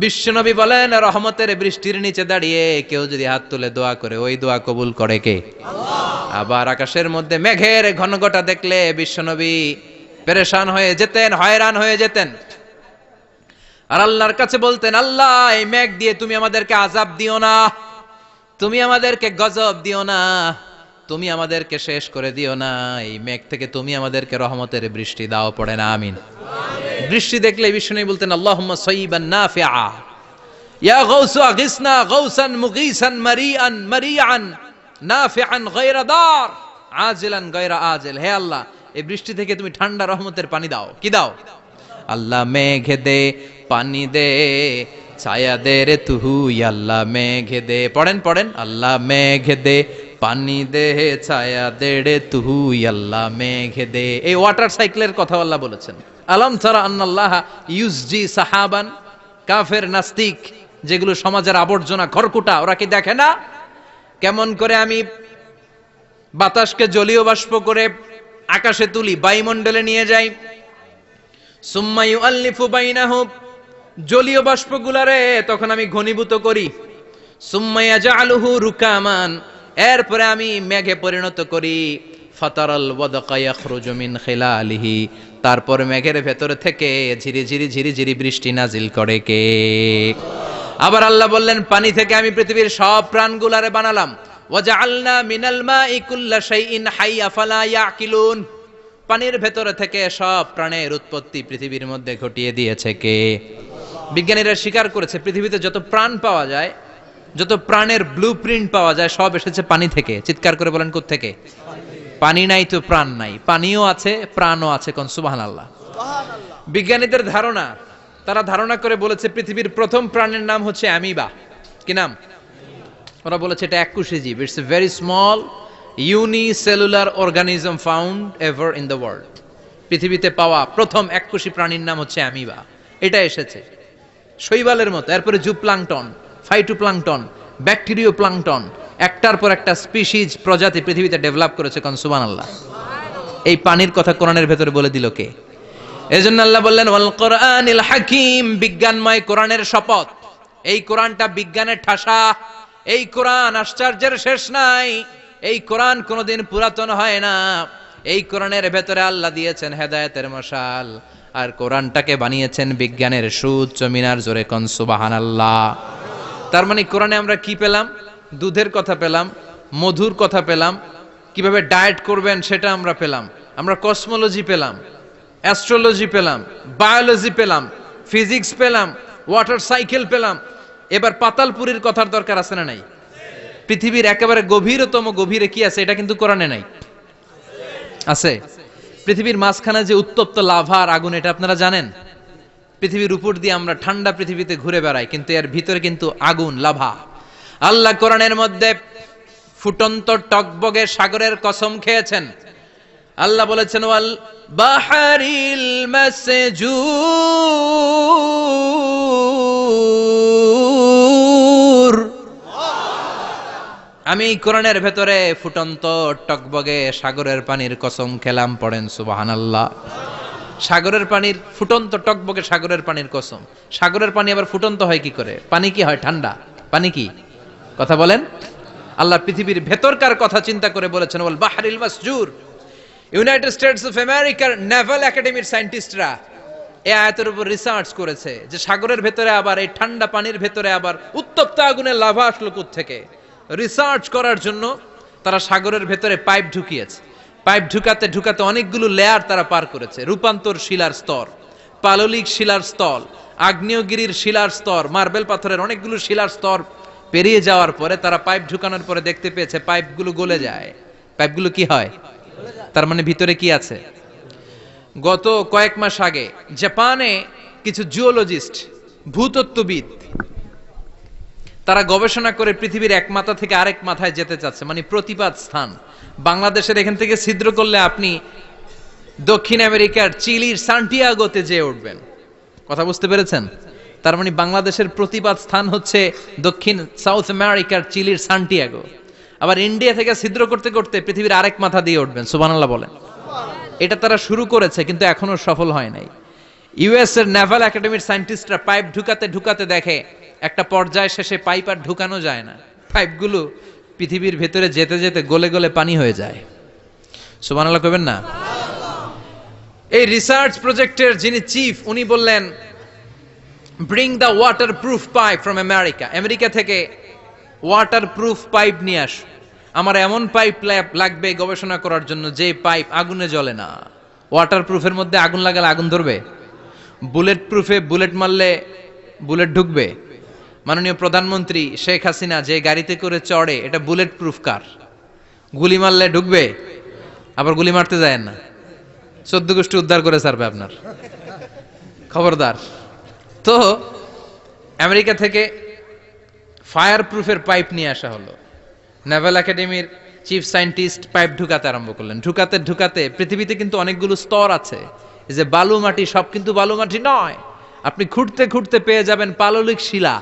S1: বিশ্বনবী বলেন রহমতের বৃষ্টির নিচে দাঁড়িয়ে কেউ যদি হাত তুলে দোয়া করে, ওই দোয়া কবুল করে কে? আবার আকাশের মধ্যে মেঘের ঘনঘটা দেখলে বিশ্বনবী পেরেশান হয়ে যেতেন, হয়রান হয়ে যেতেন, আর আল্লাহর কাছে বলতেন আল্লাহ এই মেঘ দিয়ে তুমি আমাদেরকে আযাব দিও না, তুমি আমাদেরকে গজব দিও না, তুমি আমাদেরকে শেষ করে দিও না, এই মেঘ থেকে তুমি আমাদেরকে রহমতের বৃষ্টি দাও। পড়ে না আমিন। বৃষ্টি দেখলে বিষ্ণু বলতেন আল্লাহুম্মা সাইয়িবান নাফিআ, ইয়া গাউসু আগিসনা গাউসান মুগীসান মারিআন মারিআন নাফিআন গায়রা দার আজিলান গায়রা আজিল। হে আল্লাহ এই বৃষ্টি থেকে তুমি ঠান্ডা রহমতের পানি দাও। কি দাও? আল্লাহ মেঘ দে, পানি দে, ছায়া দে রে তুহু, আল্লাহ মেঘ দে। পড়েন পড়েন, আল্লাহ মেঘ দে, পানি দে, ছায়া দে রে তুহু, আল্লাহ মেঘ দে। এই ওয়াটার সাইকেলের কথা আল্লাহ বলেছেন। আলম তারা আন্নাল্লাহ ইউসজি সাহাবান। কাফের নাস্তিক যেগুলো সমাজের আবর্জনা খড়কুটা, ওরা কি দেখে না কেমন করে আমি বাতাসকে জলীয় বাষ্প করে আকাশে তুলি, বায়ুমণ্ডলে নিয়ে যাই, সুম্মা ইউআল্লিফু বাইনাহুম, জলীয় বাষ্পগুলারে তখন আমি ঘনীভূত করি, সুম্মা ইয়াজআলুহু রুকামান, এরপরে আমি মেঘে পরিণত করি, ফাতারাল ওয়াদকা ইয়াখরুজু মিন খিলালিহি, তারপর মেঘের ভেতর থেকে ঝিরিঝিরি ঝিরিঝিরি বৃষ্টি নাজিল করে কে? আবার আল্লাহ বললেন পানি থেকে আমি পৃথিবীর সব প্রাণগুলারে বানালাম, ওয়াজআলনা মিনাল মাই কুল্লা শাইইন হাই আফালা ইয়াকিলুন, পানির ভেতর থেকে সব প্রাণের উৎপত্তি পৃথিবীর মধ্যে ঘটিয়ে দিয়েছে কে? বিজ্ঞানীরা স্বীকার করেছে পৃথিবীতে যত প্রাণ পাওয়া যায়, যত প্রাণের ব্লুপ্রিন্ট পাওয়া যায়, সব এসেছে পানি থেকে। চিৎকার করে বলেন কোত্থেকে? পানি নাই তো প্রাণ নাই, পানিও আছে প্রাণও আছে। কোন সুবহানাল্লাহ। বিজ্ঞানীদের ধারণা, তারা ধারণা করে বলেছে পৃথিবীর প্রথম প্রাণের নাম হচ্ছে অ্যামিবা। কি নাম? ওরা বলেছে এটা এককোষী জীব, it's a very small unicellular organism found ever in the world. পৃথিবীতে পাওয়া প্রথম এককোষী প্রাণীর নাম হচ্ছে অ্যামিবা। এটা এসেছে শৈবালের মতো, এরপরে জুপ্লাংটন, ফাইটোপ্লাংটন, ব্যাকটেরিও প্লাংটন, একটার পর একটা স্পিসিজ প্রজাতি পৃথিবীতে ডেভেলপ করেছে। কোন সুবহানাল্লাহ। এই পানির কথা কোরআনের ভেতরে বলে দিল কে? এজন্য আল্লাহ বললেন ওয়াল কোরআনিল হাকিম, বিজ্ঞানময় কোরআনের শপথ। এই কোরআনটা বিজ্ঞানের ঠাসা, এই কোরআন আশ্চর্যের শেষ নাই, এই কোরআন কোনোদিন পুরাতন হয় না। এই কোরআনের ভেতরে আল্লাহ দিয়েছেন হেদায়েতের মশাল, আর কোরআনটাকে বানিয়েছেন বিজ্ঞানের সুউচ্চ মিনার। জোরে কোন সুবহানাল্লাহ। তার মানে কোরআনে আমরা কি পেলাম? দুধের কথা পেলাম, মধুর কথা পেলাম, কিভাবে ডায়েট করবেন সেটা আমরা পেলাম, আমরা কসমোলজি পেলাম, অ্যাস্ট্রোলজি পেলাম, বায়োলজি পেলাম, ফিজিক্স পেলাম, ওয়াটার সাইকেল পেলাম। এবার পাতালপুরীর কথার দরকার আছে না নাই? পৃথিবীর একেবারে গভীরতম গভীরে কি আছে এটা কিন্তু কোরআনে নাই, আছে। পৃথিবীর মাঝখানে যে উত্তপ্ত লাভার আগুন, এটা আপনারা জানেন? পৃথিবীর উপর দিয়ে আমরা ঠান্ডা পৃথিবীতে ঘুরে বেড়াই, কিন্তু এর ভিতরে কিন্তু আগুন, লাভা। আল্লাহ কোরআনের মধ্যে ফুটন্ত টকবগে সাগরের কসম খেয়েছেন। আল্লাহ বলেছেন ওয়াল বাহরিল মাসজুর, আমি এই কোরআনের ভেতরে ফুটন্ত টকবগে সাগরের পানির কসম খেলাম, পড়েন সুবহানাল্লাহ। সাগরের পানির ফুটন্ত টকবগে সাগরের পানির কসম। সাগরের পানি আবার ফুটন্ত হয় কি করে? পানি কি হয়? ঠান্ডা। পানি কি? কথা বলেন। আল্লাহ পৃথিবীর ভেতরকার কথা চিন্তা করে বলেছেন ওয়াল বাহরিল মাসজুর। ইউনাইটেড স্টেটস অফ আমেরিকার নেভাল একাডেমির সায়েন্টিস্টরা এই আয়াতের উপর রিসার্চ করেছে যে সাগরের ভেতরে আবার এই ঠান্ডা পানির ভেতরে আবার উত্তপ্ত আগুনের লাভা আসলো কোত্থেকে। রিসার্চ করার জন্য তারা সাগরের ভেতরে পাইপ ঢুকিয়েছে। পাইপ ঢুকাতে ঢুকাতে অনেকগুলো লেয়ার তারা পার করেছে। রূপান্তর শিলার স্তর, পাললিক শিলার স্তর, আগ্নেয়গিরির শিলার স্তর, মার্বেল পাথরের অনেকগুলো শিলার স্তর পেরিয়ে যাওয়ার পরে তারা পাইপ ঢুকানোর পরে দেখতে পেয়েছে পাইপগুলো গলে যায়। পাইপগুলো কি হয়? তার মানে ভিতরে কি আছে? গত কয়েক মাস আগে জাপানে কিছু জিওলজিস্ট, ভূতত্ত্ববিদ, তারা গবেষণা করে পৃথিবীর এক মাথা থেকে আরেক মাথায় যেতে চাচ্ছে, মানে প্রতিপাদ স্থান। বাংলাদেশের এখান থেকে ছিদ্র করলে আপনি দক্ষিণ আমেরিকার চিলির সান্টিয়াগোতে যেয়ে উঠবেন। কথা বুঝতে পেরেছেন? তার মানে বাংলাদেশের প্রতিপাদ স্থান হচ্ছে দক্ষিণ সাউথ আমেরিকার চিলির সান্টিয়াগো। আবার ইন্ডিয়া থেকে ছিদ্র করতে করতে পৃথিবীর আরেক মাথা দিয়ে উঠবেন। সুবহানাল্লাহ বলেন। এটা তারা শুরু করেছে কিন্তু এখনো সফল হয় নাই। ইউএস এর নেভাল একাডেমির সায়েন্টিস্টরা পাইপ ঢুকাতে ঢুকাতে দেখে একটা পর্যায় শেষে পাইপ আর ঢুকানো যায় না। পাইপগুলো পৃথিবীর ভেতরে যেতে যেতে গলে গলে পানি হয়ে যায়। সুবহানাল্লাহ কইবেন না? এই রিসার্চ প্রজেক্টের যিনি চিফ, উনি বললেন bring the water proof pipe from America. America থেকে ওয়াটার প্রুফ পাইপ নিয়ে আস। আমার এমন পাইপ লাগবে গবেষণা করার জন্য যে পাইপ আগুনে জ্বলে না। ওয়াটার প্রুফের মধ্যে আগুন লাগালে আগুন ধরবে? বুলেট প্রুফে বুলেট মারলে বুলেট ঢুকবে? মাননীয় প্রধানমন্ত্রী শেখ হাসিনা যে গাড়িতে করে চড়ে, এটা বুলেট প্রুফ কার? গুলি মারলে ঢুকবে? আবার গুলি মারতে যায় না, 14 গোষ্ঠী উদ্ধার করে ছাড়বে আপনার, খবরদার। তো আমেরিকা থেকে ফায়ার প্রুফের পাইপ নিয়ে আসা হলো। নেভাল একাডেমির চিফ সায়েন্টিস্ট পাইপ ঢুকাতে আরম্ভ করলেন। ঢুকাতে ঢুকাতে পৃথিবীতে কিন্তু অনেকগুলো স্তর আছে। এই যে বালু মাটি, সব কিন্তু বালু মাটি নয়। আপনি খুঁড়তে খুঁড়তে পেয়ে যাবেন পাললিক শিলা,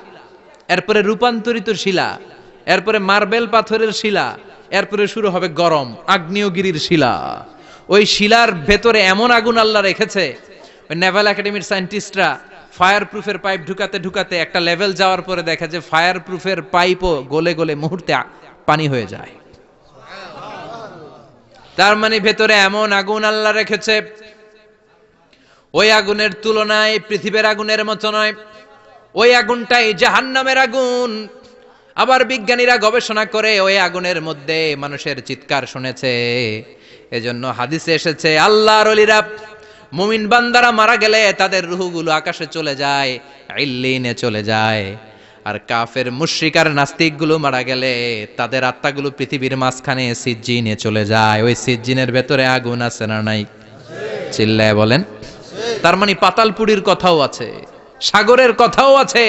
S1: এরপরে রূপান্তরিত শিলা, এরপরে মার্বেল পাথরের শিলা, এরপরে শুরু হবে গরম আগ্নেয়গিরির শিলা। ওই শিলার ভেতরে এমন আগুন আল্লাহ রেখেছে, ওই নেভাল একাডেমির সায়েন্টিস্টরা ফায়ার প্রুফের পাইপ ঢুকাতে ঢুকাতে একটা লেভেল যাওয়ার পরে দেখা যে ফায়ার প্রুফের পাইপও গলে গলে মুহূর্তে পানি হয়ে যায়। তার মানে ভেতরে এমন আগুন আল্লাহ রেখেছে, ওই আগুনের তুলনায় পৃথিবীর আগুনের মতো নয়। ওই আগুনটাই জাহান্নামের আগুন। আবার বিজ্ঞানীরা গবেষণা করে ওই আগুনের মধ্যে মানুষের চিৎকার শুনেছে। এজন্য হাদিসে এসেছে আল্লাহর ওলিরা, মুমিন বান্দারা মারা গেলে তাদের রূহগুলো আকাশে চলে যায়, ইল্লিনে চলে যায়। আর কাফের মুশরিক আর নাস্তিকগুলো মারা গেলে তাদের আত্মাগুলো পৃথিবীর মাঝখানে সিজ্জিনে চলে যায়। ওই সিজ্জিনের ভেতরে আগুন আছে না নাই? চিল্লায় বলেন। তার মানে পাতালপুরীর কথাও আছে, সাগরের কথাও আছে,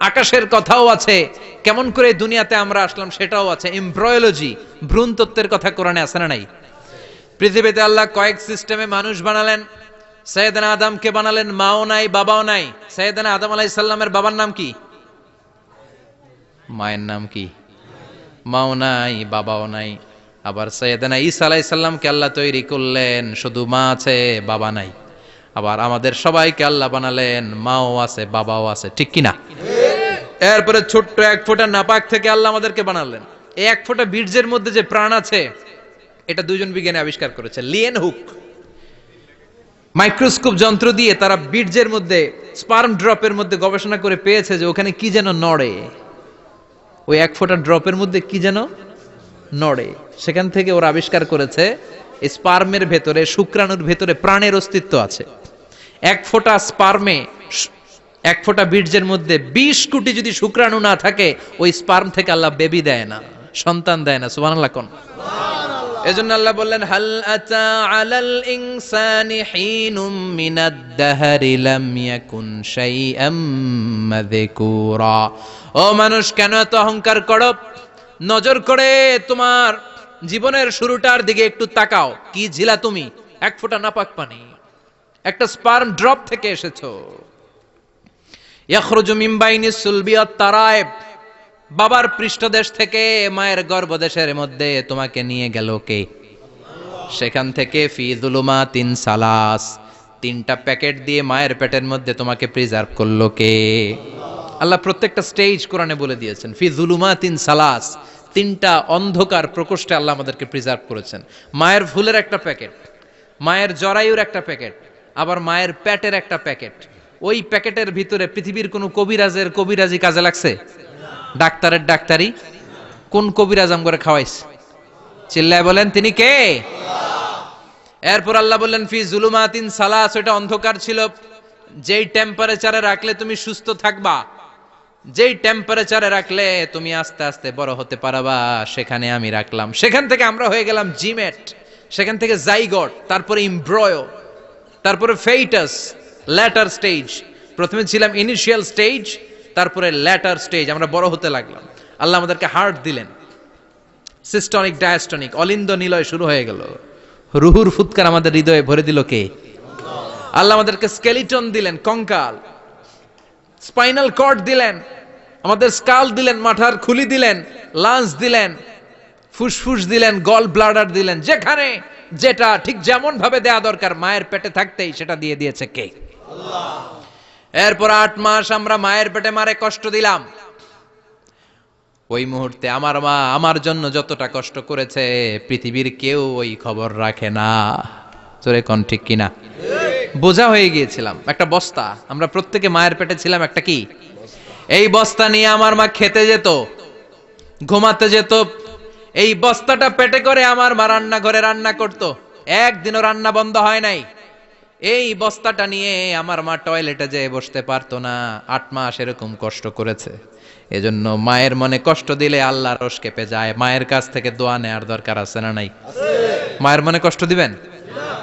S1: আকাশের কথাও আছে। কেমন করে দুনিয়াতে আমরা আসলাম সেটাও আছে। এমব্রয়োলজি, ভ্রূণ তত্ত্বের কথা কোরআনে আছে না নাই? পৃথিবীতে আল্লাহ কয়েক সিস্টেমে মানুষ বানালেন। সৈয়দনা আদমকে বানালেন, মাও নাই বাবাও নাই। সৈয়দনা আদম আলাইহিস সালামের বাবার নাম কি? মায়ের নাম কি? মাও নাই বাবাও নাই। আবার সৈয়দনা ঈসা আলাইহিস সালামকে আল্লাহ তৈরি করলেন, শুধু মা আছে বাবা নাই। আবার আমাদের সবাইকে আল্লাহ বানালেন, মাও আছে বাবাও আছে, ঠিক কিনা? এরপরে ছোট্ট এক ফোঁটা নাপাক থেকে আল্লাহ আমাদেরকে বানালেন। এই এক ফোঁটা বীর্যের মধ্যে যে প্রাণ আছে, এটা দুজন বিজ্ঞানী আবিষ্কার করেছে। লিয়েন হুক মাইক্রোস্কোপ যন্ত্র দিয়ে তারা বীর্যের মধ্যে, স্পার্ম ড্রপের মধ্যে গবেষণা করে পেয়েছে যে ওখানে কি যেন নড়ে। ওই এক ফোঁটা ড্রপের মধ্যে কি যেন নড়ে। সেখান থেকে ওরা আবিষ্কার করেছে এই স্পার্মের ভেতরে, শুক্রাণুর ভেতরে প্রাণের অস্তিত্ব আছে। এক ফোঁটা স্পার্মে, এক ফোঁটা বীর্যের মধ্যে 20 কোটি যদি শুক্রাণু না থাকে, ওই স্পার্ম থেকে আল্লাহ বেবি দেয় না, সন্তান দেয় না। সুবহানাল্লাহ কোন? এজন্য আল্লাহ বললেন হাল আতা আলাল ইনসানি হিনুম মিনাদ দাহরি লাম ইয়াকুন শাইআম মাযকুরা। ও মানুষ, কেন এত অহংকার করো? নজর করে তোমার জীবনের শুরুটার দিকে একটু তাকাও, কি ঝিলা তুমি? এক ফোঁটা নাপাক পানি, একটা স্পার্ম ড্রপ থেকে এসেছো। ইয়াখরুজু মিন বাইনি সুলবি ওয়াত তারায়েব, বাবার পৃষ্ঠদেশ থেকে মায়ের গর্ভদেশের মধ্যে তোমাকে নিয়ে গেল কে? সেখান থেকে ফি যুলুমাতিন সালাস, তিনটা প্যাকেট দিয়ে মায়ের পেটের মধ্যে তোমাকে প্রিজার্ভ করলো কে? আল্লাহ প্রত্যেকটা স্টেজ কোরআনে বলে দিয়েছেন। ফি যুলুমাতিন সালাস, তিনটা অন্ধকার প্রকোষ্ঠে আল্লাহ আমাদেরকে প্রিজার্ভ করেছেন। মায়ের ফুলের একটা প্যাকেট, মায়ের জরায়ুর একটা প্যাকেট, আবার মায়ের পেটের একটা প্যাকেট। ওই প্যাকেটের ভিতরে পৃথিবীর কোন কবিরাজের কবিরাজি কাজে লাগছে? ডাক্তারের ডাক্তারি? কোন কবিরাজ আম করে খাওয়াইছে? চিল্লায় বলেন তিনি কে? এরপর আল্লাহ বললেন ফি যুলুমাতিন সালাস, ওটা অন্ধকার ছিল। যেই টেম্পারেচারে রাখলে তুমি সুস্থ থাকবা, যেই টেম্পারেচারে রাখলে তুমি আস্তে আস্তে বড় হতে পারবা, সেখানে আমি রাখলাম। সেখান থেকে আমরা হয়ে গেলাম জিমেট, সেখান থেকে জাইগট, তারপরে ইমব্রয়ো, তারপরে ফেইটাস, ল্যাটার স্টেজ। প্রথমে ছিলাম ইনিশিয়াল স্টেজ, তারপরে ল্যাটার স্টেজ, আমরা বড় হতে লাগলাম। আল্লাহ আমাদেরকে হার্ট দিলেন, সিস্টনিক ডায়াস্টনিক, অলিন্দ নিলয় শুরু হয়ে গেল। রুহুর ফুৎকার আমাদের হৃদয়ে ভরে দিল কে? আল্লাহ আমাদেরকে স্কেলিটন দিলেন, কঙ্কাল, স্পাইনাল কর্ড দিলেন, আমাদের স্কাল দিলেন, মাথার খুলি দিলেন, লাঞ্চ দিলেন, ফুসফুস দিলেন, গল ব্লাডার দিলেন। যেখানে যেটা ঠিক যেমন ভাবে দেয়া দরকার মায়ের পেটে থাকতেই সেটা দিয়ে দিয়েছে কে? আল্লাহ। এরপর 8 মাস আমরা মায়ের পেটে মারে কষ্ট দিলাম। ওই মুহূর্তে আমার মা আমার জন্য যতটা কষ্ট করেছে পৃথিবীর কেউ ওই খবর রাখে না। জোরে কোন ঠিক কিনা? বোঝা হয়ে গিয়েছিলাম, একটা বস্তা। আমরা প্রত্যেকে মায়ের পেটে ছিলাম একটা কি? এই বস্তা নিয়ে আমার মা খেতে যেত, ঘুমাতে যেত। এই বস্তাটা পেটে করে আমার মা রান্নাঘরে রান্না করত, একদিনও রান্না বন্ধ হয় নাই। এই বস্তাটা নিয়ে আমার মা টয়লেটে যেয়ে বসতে পারতো না। 8 মাস এরকম কষ্ট করেছে। এজন্য মায়ের মনে কষ্ট দিলে আল্লাহ রোষ কেঁপে যায়। মায়ের কাছ থেকে দোয়া নেওয়ার দরকার আছে না নাই? মায়ের মনে কষ্ট দিবেন?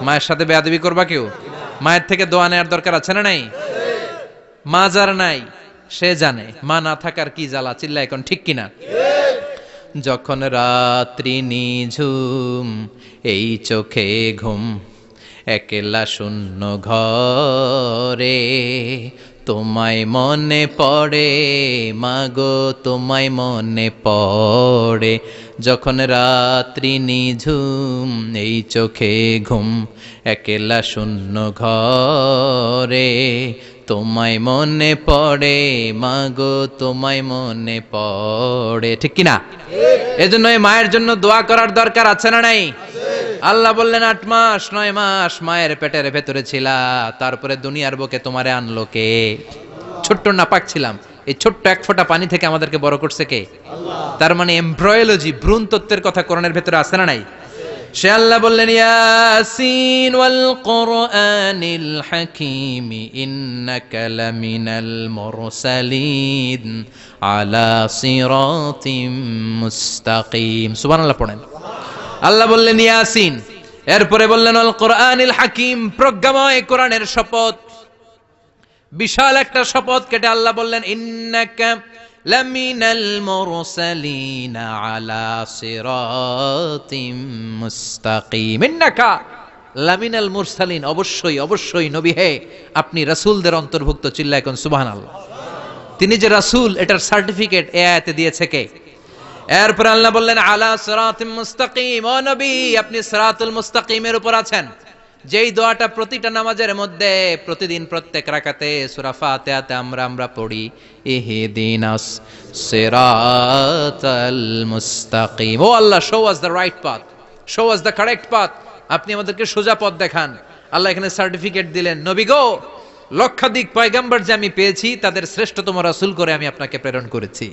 S1: মায়ের সাথে বেয়াদবি করবা কেউ? মায়ের থেকে দোয়া নেওয়ার দরকার আছে না নাই? মা যার নাই সে জানে মা না থাকার কি জ্বালা। চিল্লা এখন ঠিক কিনা? যখন রাত্রি নিঝুম, এই চোখে ঘুম, একলা শূন্য ঘরে, তোমায় মনে পড়ে মাগো, তোমায় মনে পড়ে। যখন রাত্রি নিঝুম, এই চোখে ঘুম, একলা শূন্য ঘরে, তোমায় মনে পড়ে মাগো, তোমায় মনে পড়ে। ঠিক কিনা? এজন্য এই মায়ের জন্য দোয়া করার দরকার আছে না নাই? আল্লাহ বললেন 8 মাস 9 মাস মায়ের পেটের ভেতরে ছিলা, তারপরে দুনিয়ার বুকে তোমারে আনলো কে? ছোট্ট নাপাক ছিলাম, এই ছোট্ট এক ফোঁটা পানি থেকে আমাদেরকে বড় করছে কে? আল্লাহ। তার মানে এমব্রয়োলজি, ভ্রূণ তত্ত্বের কথা কোরআনের ভেতরে আছে না নাই? সে আল্লাহ বললেন ইয়াসিন ওয়াল কোরআনিল হাকীম ইন্নাকা লামিনাল মুরসালিন আলা সিরাতিম মুস্তাকিম। সুবহানাল্লাহ পড়েন। আল্লাহ বললেন ইয়াসিন, এরপরে বললেন আল কোরআনিল হাকীম, প্রজ্ঞাময় কোরআনের শপথ। বিশাল একটা শপথ কেটে আল্লাহ বললেন ইন্নাকা লামিনাল মুরসালিন আলা সিরাতিম মুস্তাকিম। ইন্নাকা লামিনাল মুরসালিন, অবশ্যই অবশ্যই নবী হে আপনি রাসূলদের অন্তর্ভুক্ত। চিল্লায় কোন সুবহানাল্লাহ। তিনি যে রাসূল এটার সার্টিফিকেট এই আয়াতে দিয়েছে কে? এরপর আল্লাহ বললেন আলা সিরাতিম মুস্তাকিম, ও নবী আপনি সিরাতুল মুস্তাকিমের উপর আছেন। যেই দোয়াটা প্রতিটা নামাজের মধ্যে প্রতিদিন প্রত্যেক রাকাতে সূরা ফাতিহাতে আমরা পড়ি, ইহদিনাস সিরাতাল মুস্তাকিম। ও Allah, show us the right path, show us the correct path. আপনি আমাদেরকে সোজা পথ দেখান। আল্লাহ এখানে সার্টিফিকেট দিলেন, নবী গো লক্ষাধিক পয়গম্বর যে আমি পেয়েছি তাদের শ্রেষ্ঠতম রাসূল করে আমি আপনাকে প্রেরণ করেছি,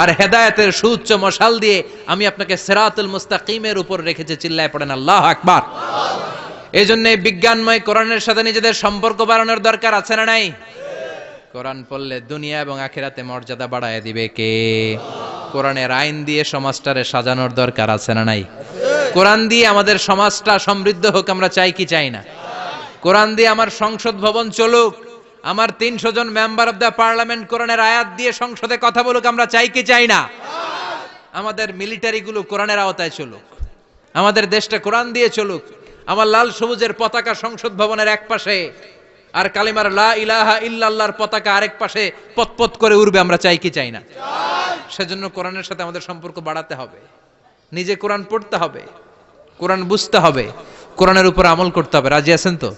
S1: আর হেদায়েতের সুউচ্চ মশাল দিয়ে আমি আপনাকে সিরাতুল মুস্তাকিমের উপর রেখেছি। চিল্লায় পড়েন আল্লাহু আকবার। এই জন্য বিজ্ঞানময় কোরআনের সাথে নিজেদের সম্পর্ক বাড়ানোর দরকার আছে না নাই? কোরআন পড়লে দুনিয়া এবং আখিরাতে মর্যাদা বাড়ায় দিবে কে? কোরআনের আইন দিয়ে সমাজটারে সাজানোর দরকার আছে না নাই? কোরআন দিয়ে আমাদের সমাজটা সমৃদ্ধ হোক আমরা চাই কি চাই না? কোরআন দিয়ে আমার সংসদ ভবন চলুক, আমার 300 জন মেম্বার অফ দ্য পার্লামেন্ট কোরআনের আয়াত দিয়ে সংসদে কথা বলুক আমরা চাই কি চাই না? আমাদের মিলিটারিগুলো কোরআনের আওতায় চলুক, আমাদের দেশটা কোরআন দিয়ে চলুক। আমার লাল সবুজের পতাকা সংসদ ভবনের এক পাশে, আর কালিমার লা ইলাহা ইল্লাল্লাহর পতাকা আরেক পাশে পতপত করে উড়বে, আমরা চাই কি চাই না? সেজন্য কোরআনের সাথে আমাদের সম্পর্ক বাড়াতে হবে, নিজে কোরআন পড়তে হবে, কোরআন বুঝতে হবে, কোরআনের উপর আমল করতে হবে। রাজি আছেন তো?